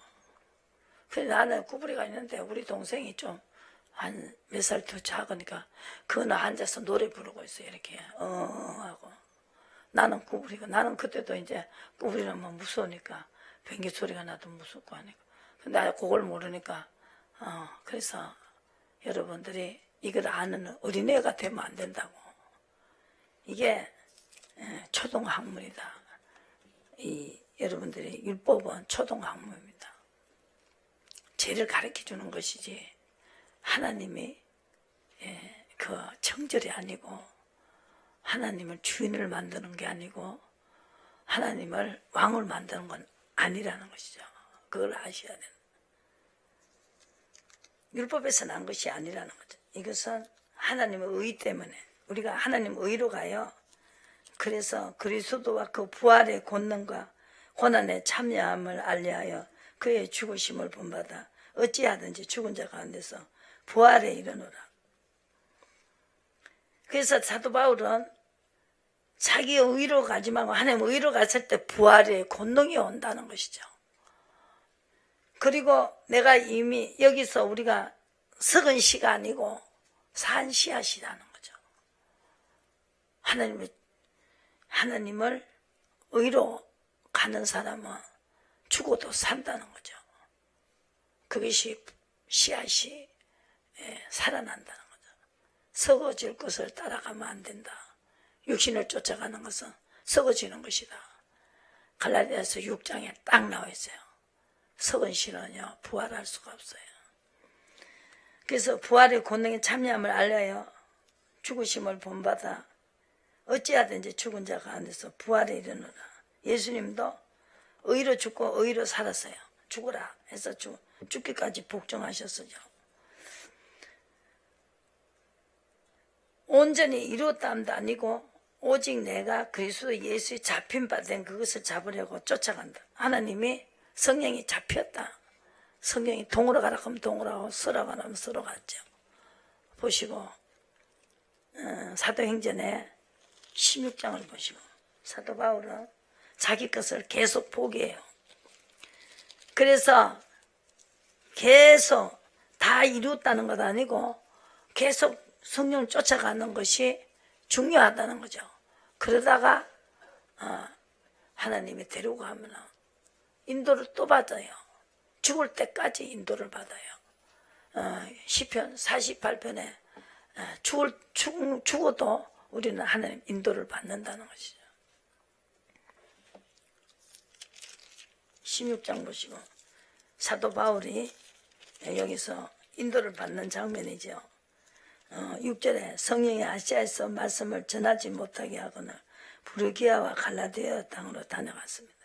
그래서 나는 구부리가 있는데 우리 동생이 좀 한 몇 살 더 작으니까 그거는 앉아서 노래 부르고 있어요. 이렇게 하고 나는 구부리고, 나는 그때도 이제 구부리는 뭐 무서우니까 변기 소리가 나도 무섭고 하니까. 근데 나 그걸 모르니까 그래서 여러분들이 이걸 아는 어린애가 되면 안 된다고. 이게 초등학문이다. 여러분들이 율법은 초등학문입니다. 죄를 가르쳐 주는 것이지 하나님이 그 정절이 아니고 하나님을 주인을 만드는 게 아니고 하나님을 왕을 만드는 건 아니라는 것이죠. 그걸 아셔야 돼요. 율법에서 난 것이 아니라는 거죠. 이것은 하나님의 의 때문에 우리가 하나님 의로 가요. 그래서 그리스도와 그 부활의 권능과 고난에 참여함을 알리하여 그의 죽으심을 본받아 어찌하든지 죽은 자 가운데서 부활에 이르노라. 그래서 사도 바울은 자기 의로 가지 말고 하나님 의로 갔을 때 부활의 권능이 온다는 것이죠. 그리고 내가 이미 여기서 우리가 썩은 씨가 아니고 산 씨앗이라는 거죠. 하나님을 의로 가는 사람은 죽어도 산다는 거죠. 그것이 씨앗이 살아난다는 거죠. 썩어질 것을 따라가면 안 된다. 육신을 쫓아가는 것은 썩어지는 것이다. 갈라디아서 6장에 딱 나와 있어요. 썩은 씨는요 부활할 수가 없어요. 그래서 부활의 권능에 참여함을 알려요. 죽으심을 본받아 어찌하든지 죽은 자 가운데서 부활에 이르노라. 예수님도 의로 죽고 의로 살았어요. 죽으라 해서 죽기까지 복종하셨어요. 온전히 이루었다함도 아니고 오직 내가 그리스도 예수의 잡힌 바 된 그것을 잡으려고 쫓아간다. 하나님이 성령이 잡혔다. 성령이 동으로 가라 하면 동으로 가고 서로 가라 하면 서로 갔죠. 보시고 사도행전에 16장을 보시고 사도 바울은 자기 것을 계속 포기해요. 그래서 계속 다 이루었다는 것 아니고 계속 성령을 쫓아가는 것이 중요하다는 거죠. 그러다가 하나님이 데리고 가면 인도를 또 받아요. 죽을 때까지 인도를 받아요. 시편 48편에 죽어도 우리는 하나님 인도를 받는다는 것이죠. 16장 보시고 사도 바울이 여기서 인도를 받는 장면이죠. 6절에 성령이 아시아에서 말씀을 전하지 못하게 하거나 부르기아와 갈라디아 땅으로 다녀갔습니다.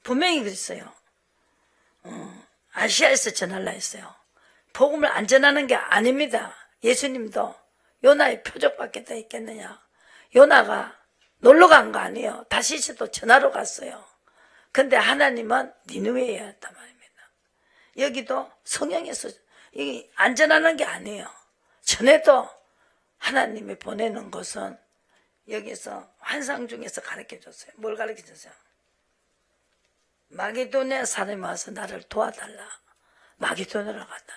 분명히 그랬어요. 아시아에서 전하려 했어요. 복음을 안 전하는 게 아닙니다. 예수님도 요나의 표적밖에 더 있겠느냐. 요나가 놀러 간 거 아니에요. 다시도 전하러 갔어요. 근데 하나님은 니느웨에 였단 말입니다. 여기도 성령에서 안 전하는 게 아니에요. 전에도 하나님이 보내는 것은 여기서 환상 중에서 가르쳐줬어요. 뭘 가르쳐줬어요? 마게도니아 사람이 와서 나를 도와달라. 마게도니아로 갔다.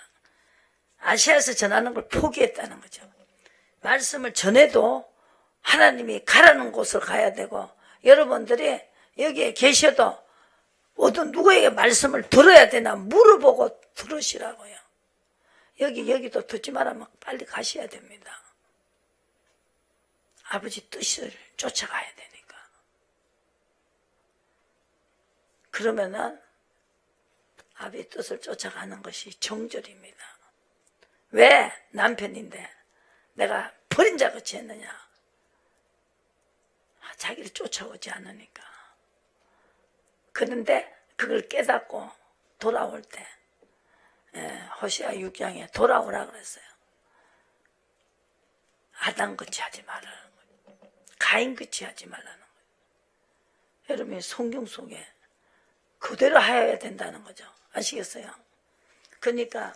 아시아에서 전하는 걸 포기했다는 거죠. 말씀을 전해도 하나님이 가라는 곳을 가야 되고 여러분들이 여기에 계셔도 어떤 누구에게 말씀을 들어야 되나 물어보고 들으시라고요. 여기도 듣지 말아면 빨리 가셔야 됩니다. 아버지 뜻을 쫓아가야 되니까. 그러면은 아버지 뜻을 쫓아가는 것이 정절입니다. 왜 남편인데 내가 버린 자 같이 했느냐? 자기를 쫓아오지 않으니까. 그런데 그걸 깨닫고 돌아올 때 호시아 6장에 돌아오라 그랬어요. 아담같이 하지 말라는 거예요. 가인같이 하지 말라는 거예요. 여러분이 성경 속에 그대로 하여야 된다는 거죠. 아시겠어요? 그러니까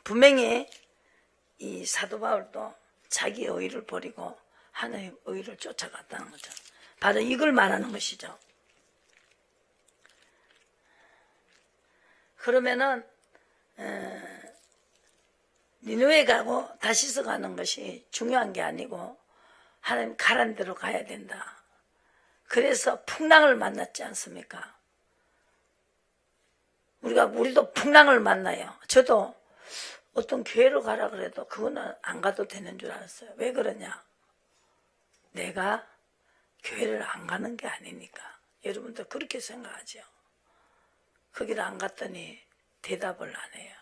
분명히 이 사도 바울도 자기 의의를 버리고 하나님의 의의를 쫓아갔다는 거죠. 바로 이걸 말하는 것이죠. 그러면은 니느웨 가고 다시서 가는 것이 중요한 게 아니고 하나님 가란 대로 가야 된다. 그래서 풍랑을 만났지 않습니까? 우리도 풍랑을 만나요. 저도 어떤 교회로 가라 그래도 그거는 안 가도 되는 줄 알았어요. 왜 그러냐? 내가 교회를 안 가는 게 아니니까. 여러분도 그렇게 생각하죠. 거기를 안 갔더니 대답을 안 해요.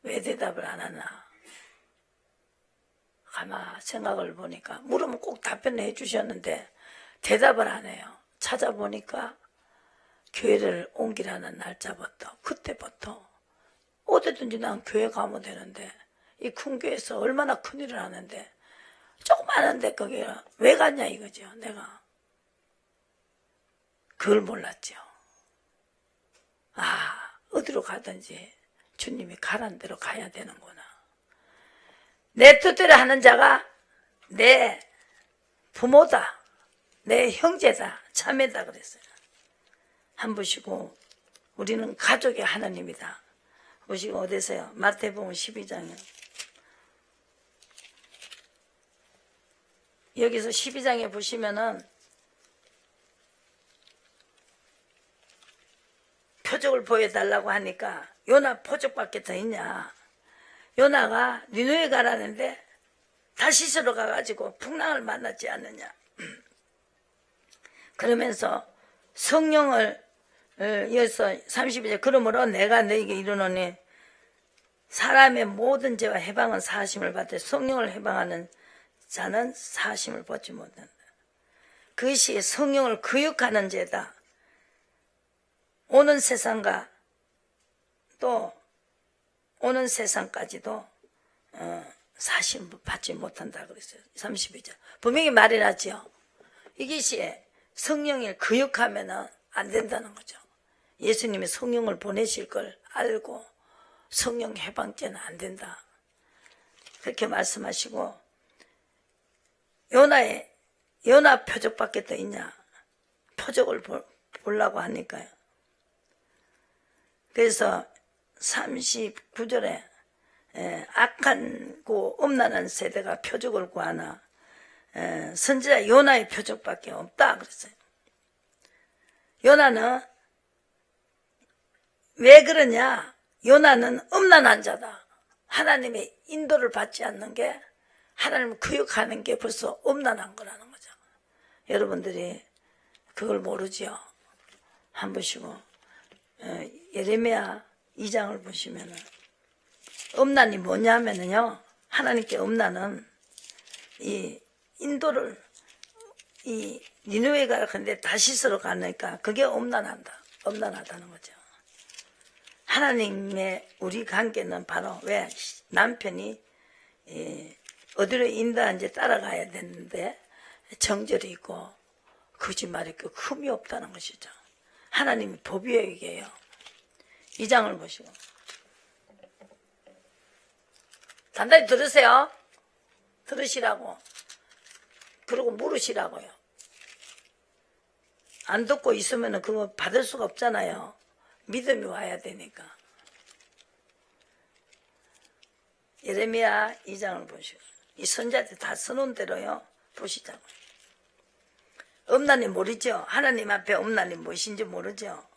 왜 대답을 안 하나? 가만 생각을 보니까 물으면 꼭 답변을 해주셨는데 대답을 안 해요. 찾아보니까 교회를 옮기라는 날짜부터 그때부터 어디든지 난 교회 가면 되는데 이 큰 교회에서 얼마나 큰일을 하는데 조그마한데 거기 왜 갔냐 이거죠. 내가 그걸 몰랐죠. 아, 어디로 가든지 주님이 가란 대로 가야 되는구나. 내 뜻대로 하는 자가 내 부모다, 내 형제다, 자매다 그랬어요. 한 보시고 우리는 가족의 하나님이다. 보시고 어디서요? 마태복음 12장이요. 여기서 12장에 보시면은 표적을 보여달라고 하니까 요나 표적밖에 더 있냐. 요나가 니느웨 가라는데 다시스로 가가지고 풍랑을 만났지 않느냐. 그러면서 성령을 여기서 32절 그러므로 내가 너에게 이르노니 사람의 모든 죄와 해방은 사하심을 받되 성령을 해방하는 자는 사하심을 받지 못한다. 그것이 성령을 거역하는 죄다. 오는 세상과 또 오는 세상까지도 사심 받지 못한다 그랬어요. 32절 분명히 말이 나죠. 이것이 성령을 거역하면 안 된다는 거죠. 예수님이 성령을 보내실 걸 알고 성령 해방죄는 안 된다. 그렇게 말씀하시고 요나 표적밖에 더 있냐. 표적을 보려고 하니까요. 그래서 39절에 악한 음란한 세대가 표적을 구하나 선지자 요나의 표적밖에 없다 그랬어요. 요나는 왜 그러냐? 요나는 음란한 자다. 하나님의 인도를 받지 않는 게 하나님을 거역하는 게 벌써 음란한 거라는 거죠. 여러분들이 그걸 모르죠. 한 보시고 예레미야 2장을 보시면은 음란이 뭐냐면요. 하나님께 음란은 이 인도를 이 니느웨 가라 근데 다시스로 가니까 그게 음란하다는 거죠. 하나님의 우리 관계는 바로 왜 남편이 어디로 인도하는지 따라가야 되는데 정절이 있고 거짓말이 있고 흠이 없다는 것이죠. 하나님이 법이에요 이게요. 2장을 보시고 단단히 들으세요. 들으시라고. 그리고 물으시라고요. 안 듣고 있으면 그거 받을 수가 없잖아요. 믿음이 와야 되니까. 예레미야 2장을 보시고 이 선자들 다 써놓은 대로요. 보시자고요. 음란이 모르죠. 하나님 앞에 음란이 무엇인지 모르죠.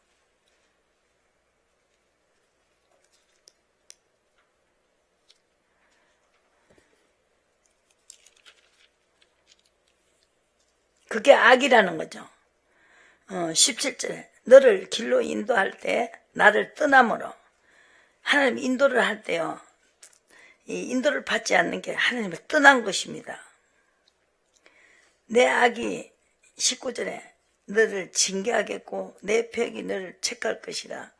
그게 악이라는 거죠. 17절에 너를 길로 인도할 때 나를 떠남으로 하나님 인도를 할 때요. 이 인도를 받지 않는 게 하나님을 떠난 것입니다. 내 악이 19절에 너를 징계하겠고 내 폐역이 너를 책할 것이라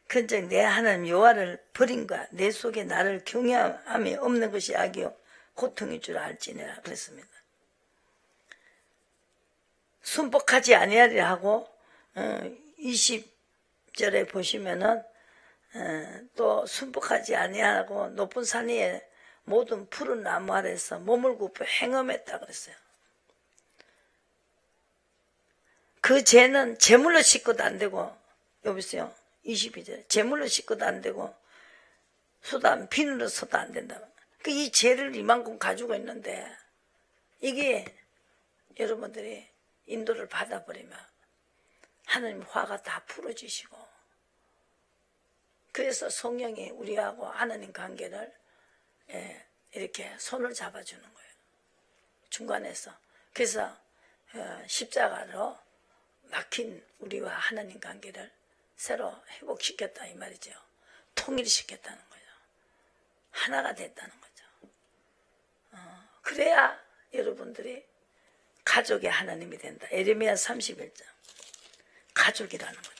그런즉 내 하나님 여호와를 버린 가 내 속에 나를 경외함이 없는 것이 악이요 고통인 줄 알지니라 그랬습니다. 순복하지 아니하리라 하고 20절에 보시면은 또 순복하지 아니하고 높은 산 위에 모든 푸른 나무 아래서 몸을 굽혀 행음했다 그랬어요. 그 죄는 제물로 씻고도 안 되고, 여보세요 22절 제물로 씻고도 안 되고 수단 비누로 써도 안 된다. 이 죄를 이만큼 가지고 있는데 이게 여러분들이 인도를 받아버리면 하나님 화가 다 풀어지시고, 그래서 성령이 우리하고 하나님 관계를 이렇게 손을 잡아주는 거예요. 중간에서. 그래서 십자가로 막힌 우리와 하나님 관계를 새로 회복시켰다 이 말이죠. 통일시켰다는 거죠. 하나가 됐다는 거죠. 그래야 여러분들이 가족의 하나님이 된다. 예레미야 31장 가족이라는 거죠.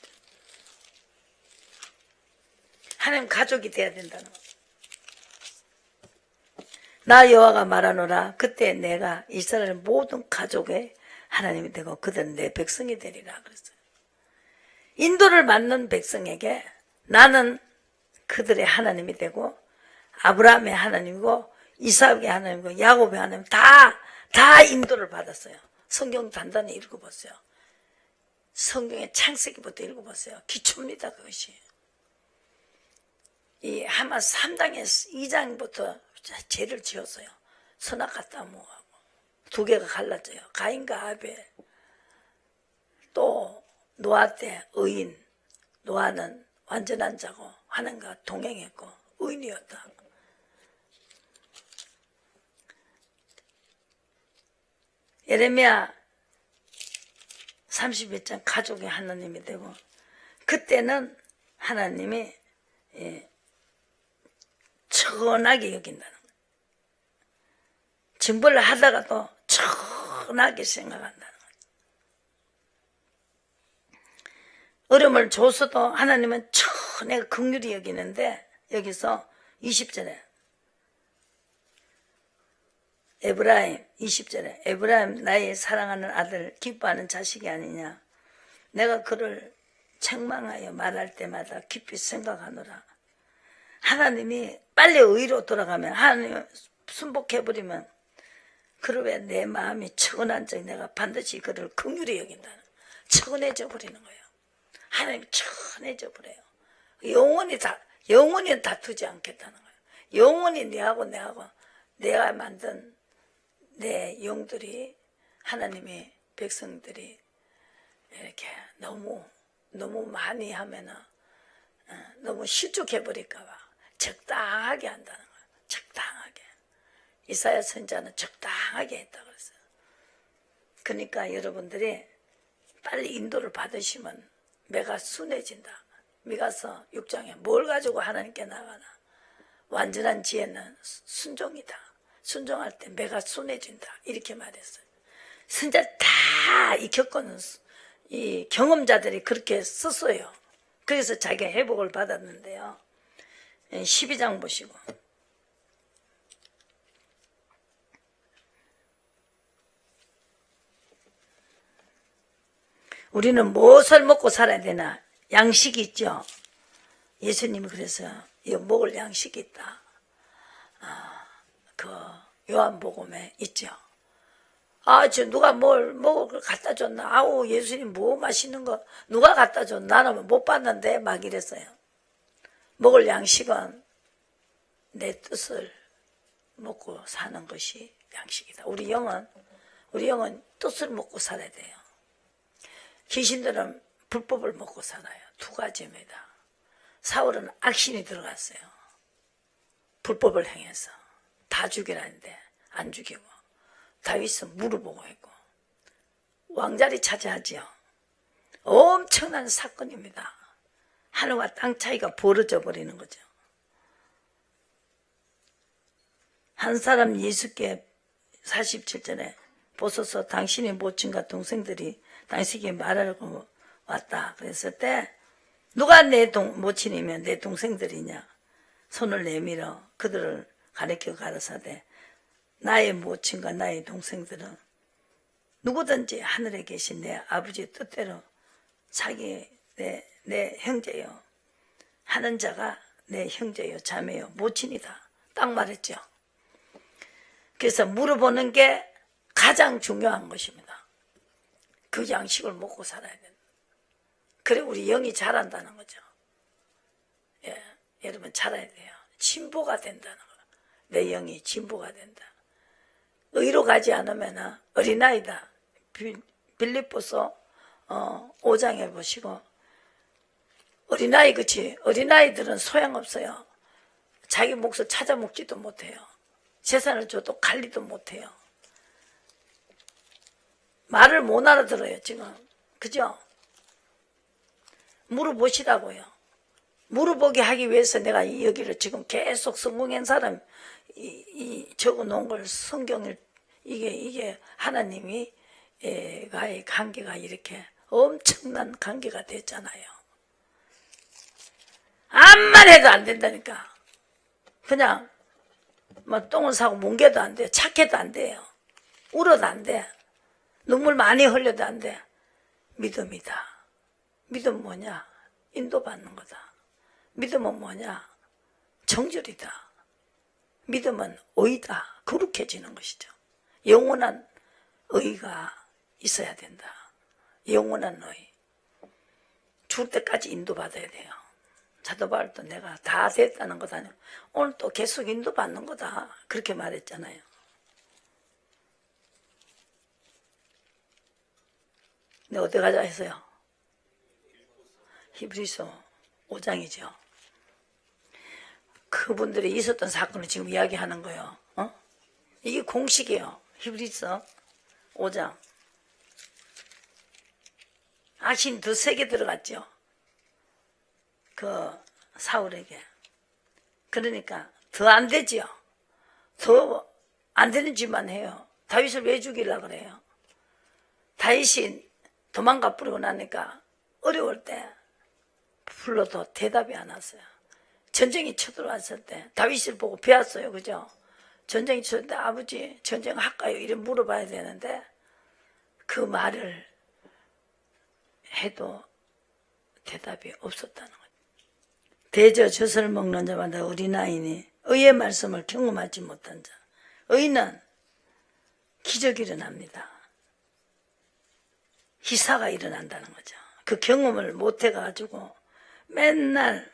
하나님 가족이 돼야 된다는 거죠. 나 여호와가 말하노라 그때 내가 이스라엘 모든 가족의 하나님이 되고 그들은 내 백성이 되리라 그랬어요. 인도를 받는 백성에게 나는 그들의 하나님이 되고 아브라함의 하나님이고 이삭의 하나님이고 야곱의 하나님 다 인도를 받았어요. 성경 단단히 읽어보세요. 성경의 창세기부터 읽어보세요. 기초입니다 그것이. 이 하마 3장에서 2장부터 죄를 지었어요. 선악과 따무하고 두 개가 갈라져요. 가인과 아벨. 또 노아 때 의인. 노아는 완전한 자고 하나님과 동행했고 의인이었다. 예레미야 31장 가족의 하나님이 되고 그때는 하나님이 천하게 여긴다는 거예요. 징벌을 하다가도 천하게 생각한다는 거예요. 어려움을 줘서도 하나님은 천하게 긍휼히 여기는데 여기서 20절에 에브라임 20절에 에브라임 나의 사랑하는 아들 기뻐하는 자식이 아니냐. 내가 그를 책망하여 말할 때마다 깊이 생각하노라. 하나님이 빨리 의로 돌아가면 하나님 순복해버리면 그러면 내 마음이 척은한 적 내가 반드시 그를 긍휼히 여긴다는 척은해져 버리는 거예요. 하나님 척은해져 버려요. 영원히 다투지 않겠다는 거예요. 영원히 내하고 내가 만든 내 영들이 하나님의 백성들이 이렇게 너무 많이 하면은 너무 실족해버릴까봐 적당하게 한다는 거예요. 적당하게. 이사야 선지자는 적당하게 했다 그랬어요. 그러니까 여러분들이 빨리 인도를 받으시면 매가 순해진다. 미가서 6장에 뭘 가지고 하나님께 나가나. 완전한 지혜는 순종이다. 순종할 때 매가 순해진다. 이렇게 말했어요. 선지자 다 익혔거든. 이 경험자들이 그렇게 썼어요. 그래서 자기가 회복을 받았는데요. 12장 보시고. 우리는 무엇을 먹고 살아야 되나? 양식이 있죠. 예수님이 그래서 먹을 양식이 있다. 그 요한복음에 있죠. 저 누가 뭘 먹을 걸 갖다 줬나? 아우 예수님 뭐 맛있는 거 누가 갖다 줬나? 나는 못 봤는데 막 이랬어요. 먹을 양식은 내 뜻을 먹고 사는 것이 양식이다. 우리 영은 뜻을 먹고 살아야 돼요. 귀신들은 불법을 먹고 살아요. 두 가지입니다. 사울은 악신이 들어갔어요. 불법을 행해서 다 죽이라는데 안 죽이고 다윗은 물어보고 했고 왕자리 차지하지요. 엄청난 사건입니다. 하늘과 땅 차이가 벌어져 버리는 거죠. 한 사람 예수께 47절에 보소서 당신의 모친과 동생들이 당신에게 말하려고 왔다 그랬을 때 누가 내 모친이면 내 동생들이냐? 손을 내밀어 그들을 가르쳐 가라사대 나의 모친과 나의 동생들은 누구든지 하늘에 계신 내 아버지의 뜻대로 자기 내 형제요 하는 자가 내 형제요 자매요 모친이다. 딱 말했죠. 그래서 물어보는 게 가장 중요한 것입니다. 그 양식을 먹고 살아야 된다. 그래 우리 영이 자란다는 거죠. 예, 여러분 자라야 돼요. 진보가 된다는 거. 내 영이 진보가 된다. 의로 가지 않으면 어린아이다. 빌립보서 5장에 보시고 어린아이 그치 어린아이들은 소용없어요. 자기 몫을 찾아 먹지도 못해요. 재산을 줘도 관리도 못해요. 말을 못 알아들어요 지금. 그죠? 물어보시라고요. 물어보게 하기 위해서 내가 여기를 지금 계속 성공한 사람 적어 놓은 걸 성경을 이게 하나님이 가의 관계가 이렇게 엄청난 관계가 됐잖아요. 암만 해도 안 된다니까. 그냥 뭐 똥을 싸고 뭉개도 안 돼요. 착해도 안 돼요. 울어도 안 돼. 눈물 많이 흘려도 안 돼. 믿음이다. 믿음 뭐냐? 인도받는 거다. 믿음은 뭐냐? 정절이다. 믿음은 의다. 거룩해지는 것이죠. 영원한 의가 있어야 된다. 영원한 의. 죽을 때까지 인도받아야 돼요. 사도 바울도 내가 다 됐다는 거다. 오늘 또 계속 인도받는 거다. 그렇게 말했잖아요. 근데 어디 가자 했어요? 히브리서 5장이죠. 그분들이 있었던 사건을 지금 이야기하는 거예요. 이게 공식이에요. 히브리서 5장. 악신 더 세게 들어갔죠. 그 사울에게. 그러니까 더 안 되지요. 더 안 되는 짓만 해요. 다윗을 왜 죽이려고 그래요? 다윗이 도망가 버리고 나니까 어려울 때 불러도 대답이 안 왔어요. 전쟁이 쳐들어왔을 때 다윗을 보고 배웠어요. 그죠? 전쟁이 쳐들 때 아버지 전쟁 할까요? 이래 물어봐야 되는데 그 말을 해도 대답이 없었다는 거죠. 대저 젖을 먹는 자마다 어린아이니 의의 말씀을 경험하지 못한 자. 의는 기적이 일어납니다. 희사가 일어난다는 거죠. 그 경험을 못 해가지고 맨날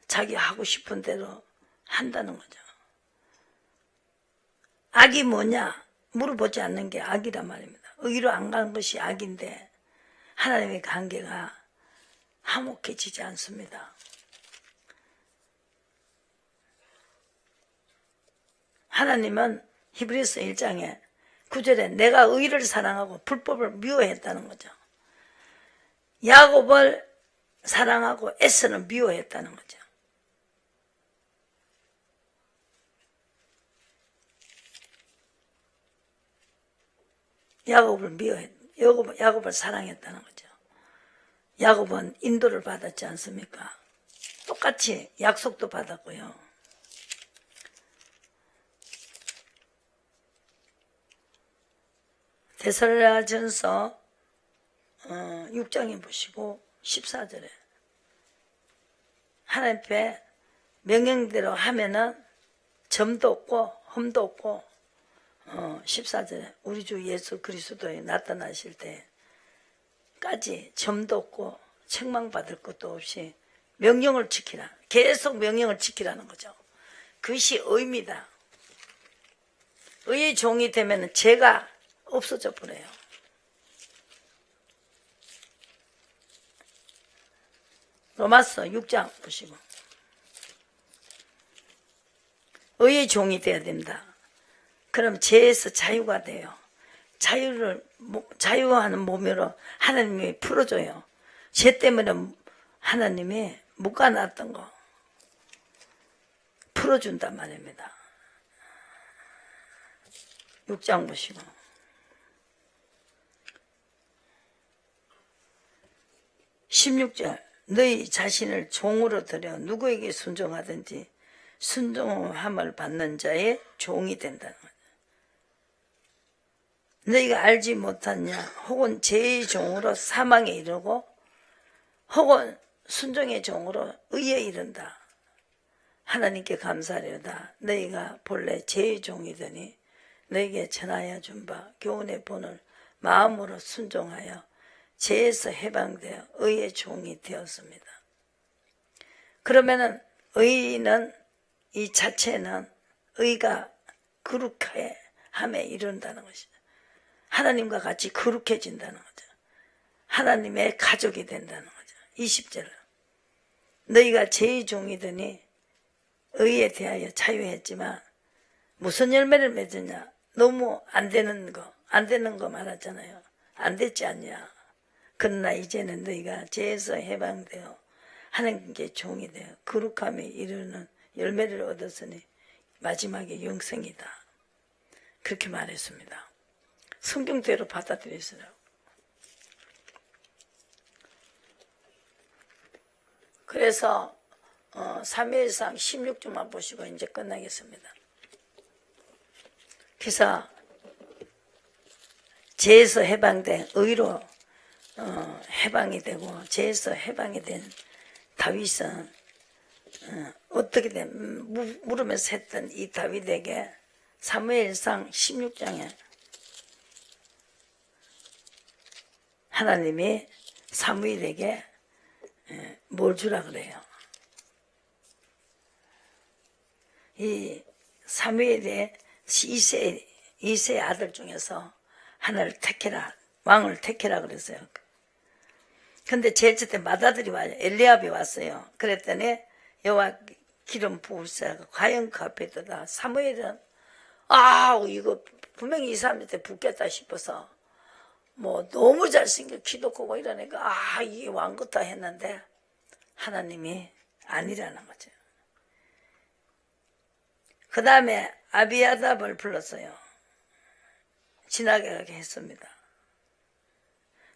자기 하고 싶은 대로 한다는 거죠. 악이 뭐냐? 물어보지 않는 게 악이란 말입니다. 의로 안 가는 것이 악인데 하나님의 관계가 화목해지지 않습니다. 하나님은 히브리서 1장에 9절에 내가 의를 사랑하고 불법을 미워했다는 거죠. 야곱을 사랑하고 에서는 미워했다는 거죠. 야곱을 사랑했다는 거죠. 야곱은 인도를 받았지 않습니까? 똑같이 약속도 받았고요. 데살로니가전서 6장에 보시고 14절에 하나님 앞에 명령대로 하면은 점도 없고 흠도 없고 14절에 우리 주 예수 그리스도에 나타나실 때까지 점도 없고 책망받을 것도 없이 명령을 지키라. 계속 명령을 지키라는 거죠. 그것이 의입니다. 의의 종이 되면 죄가 없어져 버려요. 로마서 6장 보시고 의의 종이 되어야 됩니다. 그럼 죄에서 자유가 돼요. 자유하는 몸으로 하나님이 풀어줘요. 죄 때문에 하나님이 묶어놨던 거 풀어준단 말입니다. 6장 보시고 16절 너희 자신을 종으로 들여 누구에게 순종하든지 순종함을 받는 자의 종이 된다는 거죠. 너희가 알지 못하냐 혹은 죄의 종으로 사망에 이르고 혹은 순종의 종으로 의에 이른다. 하나님께 감사하려다. 너희가 본래 죄의 종이더니 너희에게 전하여 준 바 교훈의 본을 마음으로 순종하여 죄에서 해방되어 의의 종이 되었습니다. 그러면은 의는 이 자체는 의가 거룩함에 이른다는 것이죠. 하나님과 같이 거룩해진다는 거죠. 하나님의 가족이 된다는 거죠. 20절 너희가 죄의 종이더니 의에 대하여 자유했지만 무슨 열매를 맺었냐? 너무 안 되는 거 말하잖아요. 안 됐지 않냐? 그러나 이제는 너희가 죄에서 해방되어 하나님께 종이 되어 거룩함에 이르는 열매를 얻었으니 마지막에 영생이다. 그렇게 말했습니다. 성경대로 받아들이시라고. 그래서 사무엘상 16주만 보시고 이제 끝나겠습니다. 그래서 죄에서 해방된 의로 해방이 되고 죄에서 해방이 된 다윗은 어떻게 된 물으면서 했던 이 다윗에게 사무엘상 16장에 하나님이 사무엘에게 뭘 주라 그래요? 이 사무엘의 이세 아들 중에서 하나를 택해라, 왕을 택해라 그랬어요. 근데 제일 때 맏아들이 와요. 엘리압이 왔어요. 그랬더니 여호와 기름 부으시라고 과연 그 앞에다가 사무엘은 이거 분명히 이 사람한테 붙겠다 싶어서 뭐 너무 잘생겨 키도 크고 이러니까 이게 왕 같다 했는데 하나님이 아니라는 거죠. 그 다음에 아비아답을 불렀어요. 지나게 했습니다.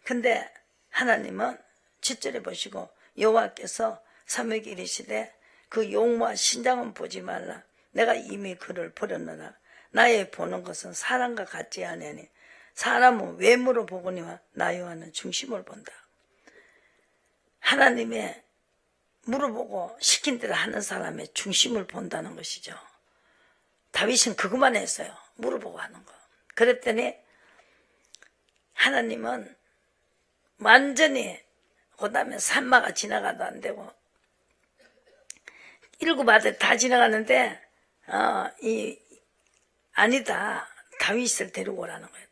근데 하나님은 7절에 보시고 여호와께서 사무엘에게 이르시되 그 용모와 신장은 보지 말라. 내가 이미 그를 버렸노라. 나의 보는 것은 사람과 같지 아니하니 사람은 외모로 보거니와 나 여호와는 중심을 본다. 하나님의 물어보고 시킨 대로 하는 사람의 중심을 본다는 것이죠. 다윗은 그것만 했어요. 물어보고 하는 거. 그랬더니 하나님은 완전히 그 다음에 산마가 지나가도 안 되고 7 아들 다 지나가는데 아니다. 다윗을 데리고 오라는 거예요.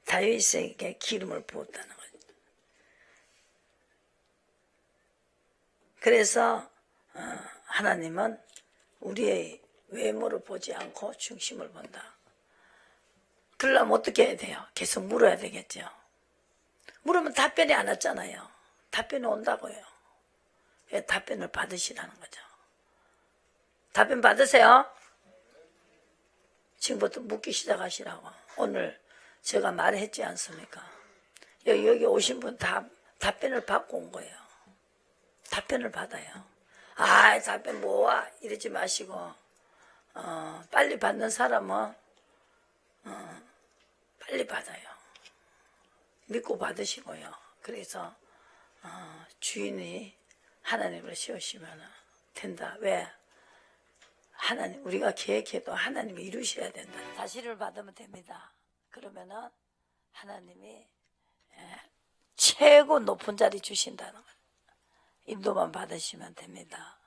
다윗에게 기름을 부었다는 거예요. 그래서 하나님은 우리의 외모를 보지 않고 중심을 본다. 그러려면 어떻게 해야 돼요? 계속 물어야 되겠죠. 물으면 답변이 안 왔잖아요. 답변이 온다고요. 답변을 받으시라는 거죠. 답변 받으세요. 지금부터 묻기 시작하시라고. 오늘 제가 말했지 않습니까? 여기 오신 분 다 답변을 받고 온 거예요. 답변을 받아요. 답변 뭐와? 이러지 마시고 빨리 받는 사람은 빨리 받아요. 믿고 받으시고요. 그래서 주인이 하나님을 세우시면 된다. 왜? 하나님, 우리가 계획해도 하나님이 이루셔야 된다. 다시를 받으면 됩니다. 그러면은 하나님이 최고 높은 자리 주신다는 거예요. 인도만 받으시면 됩니다.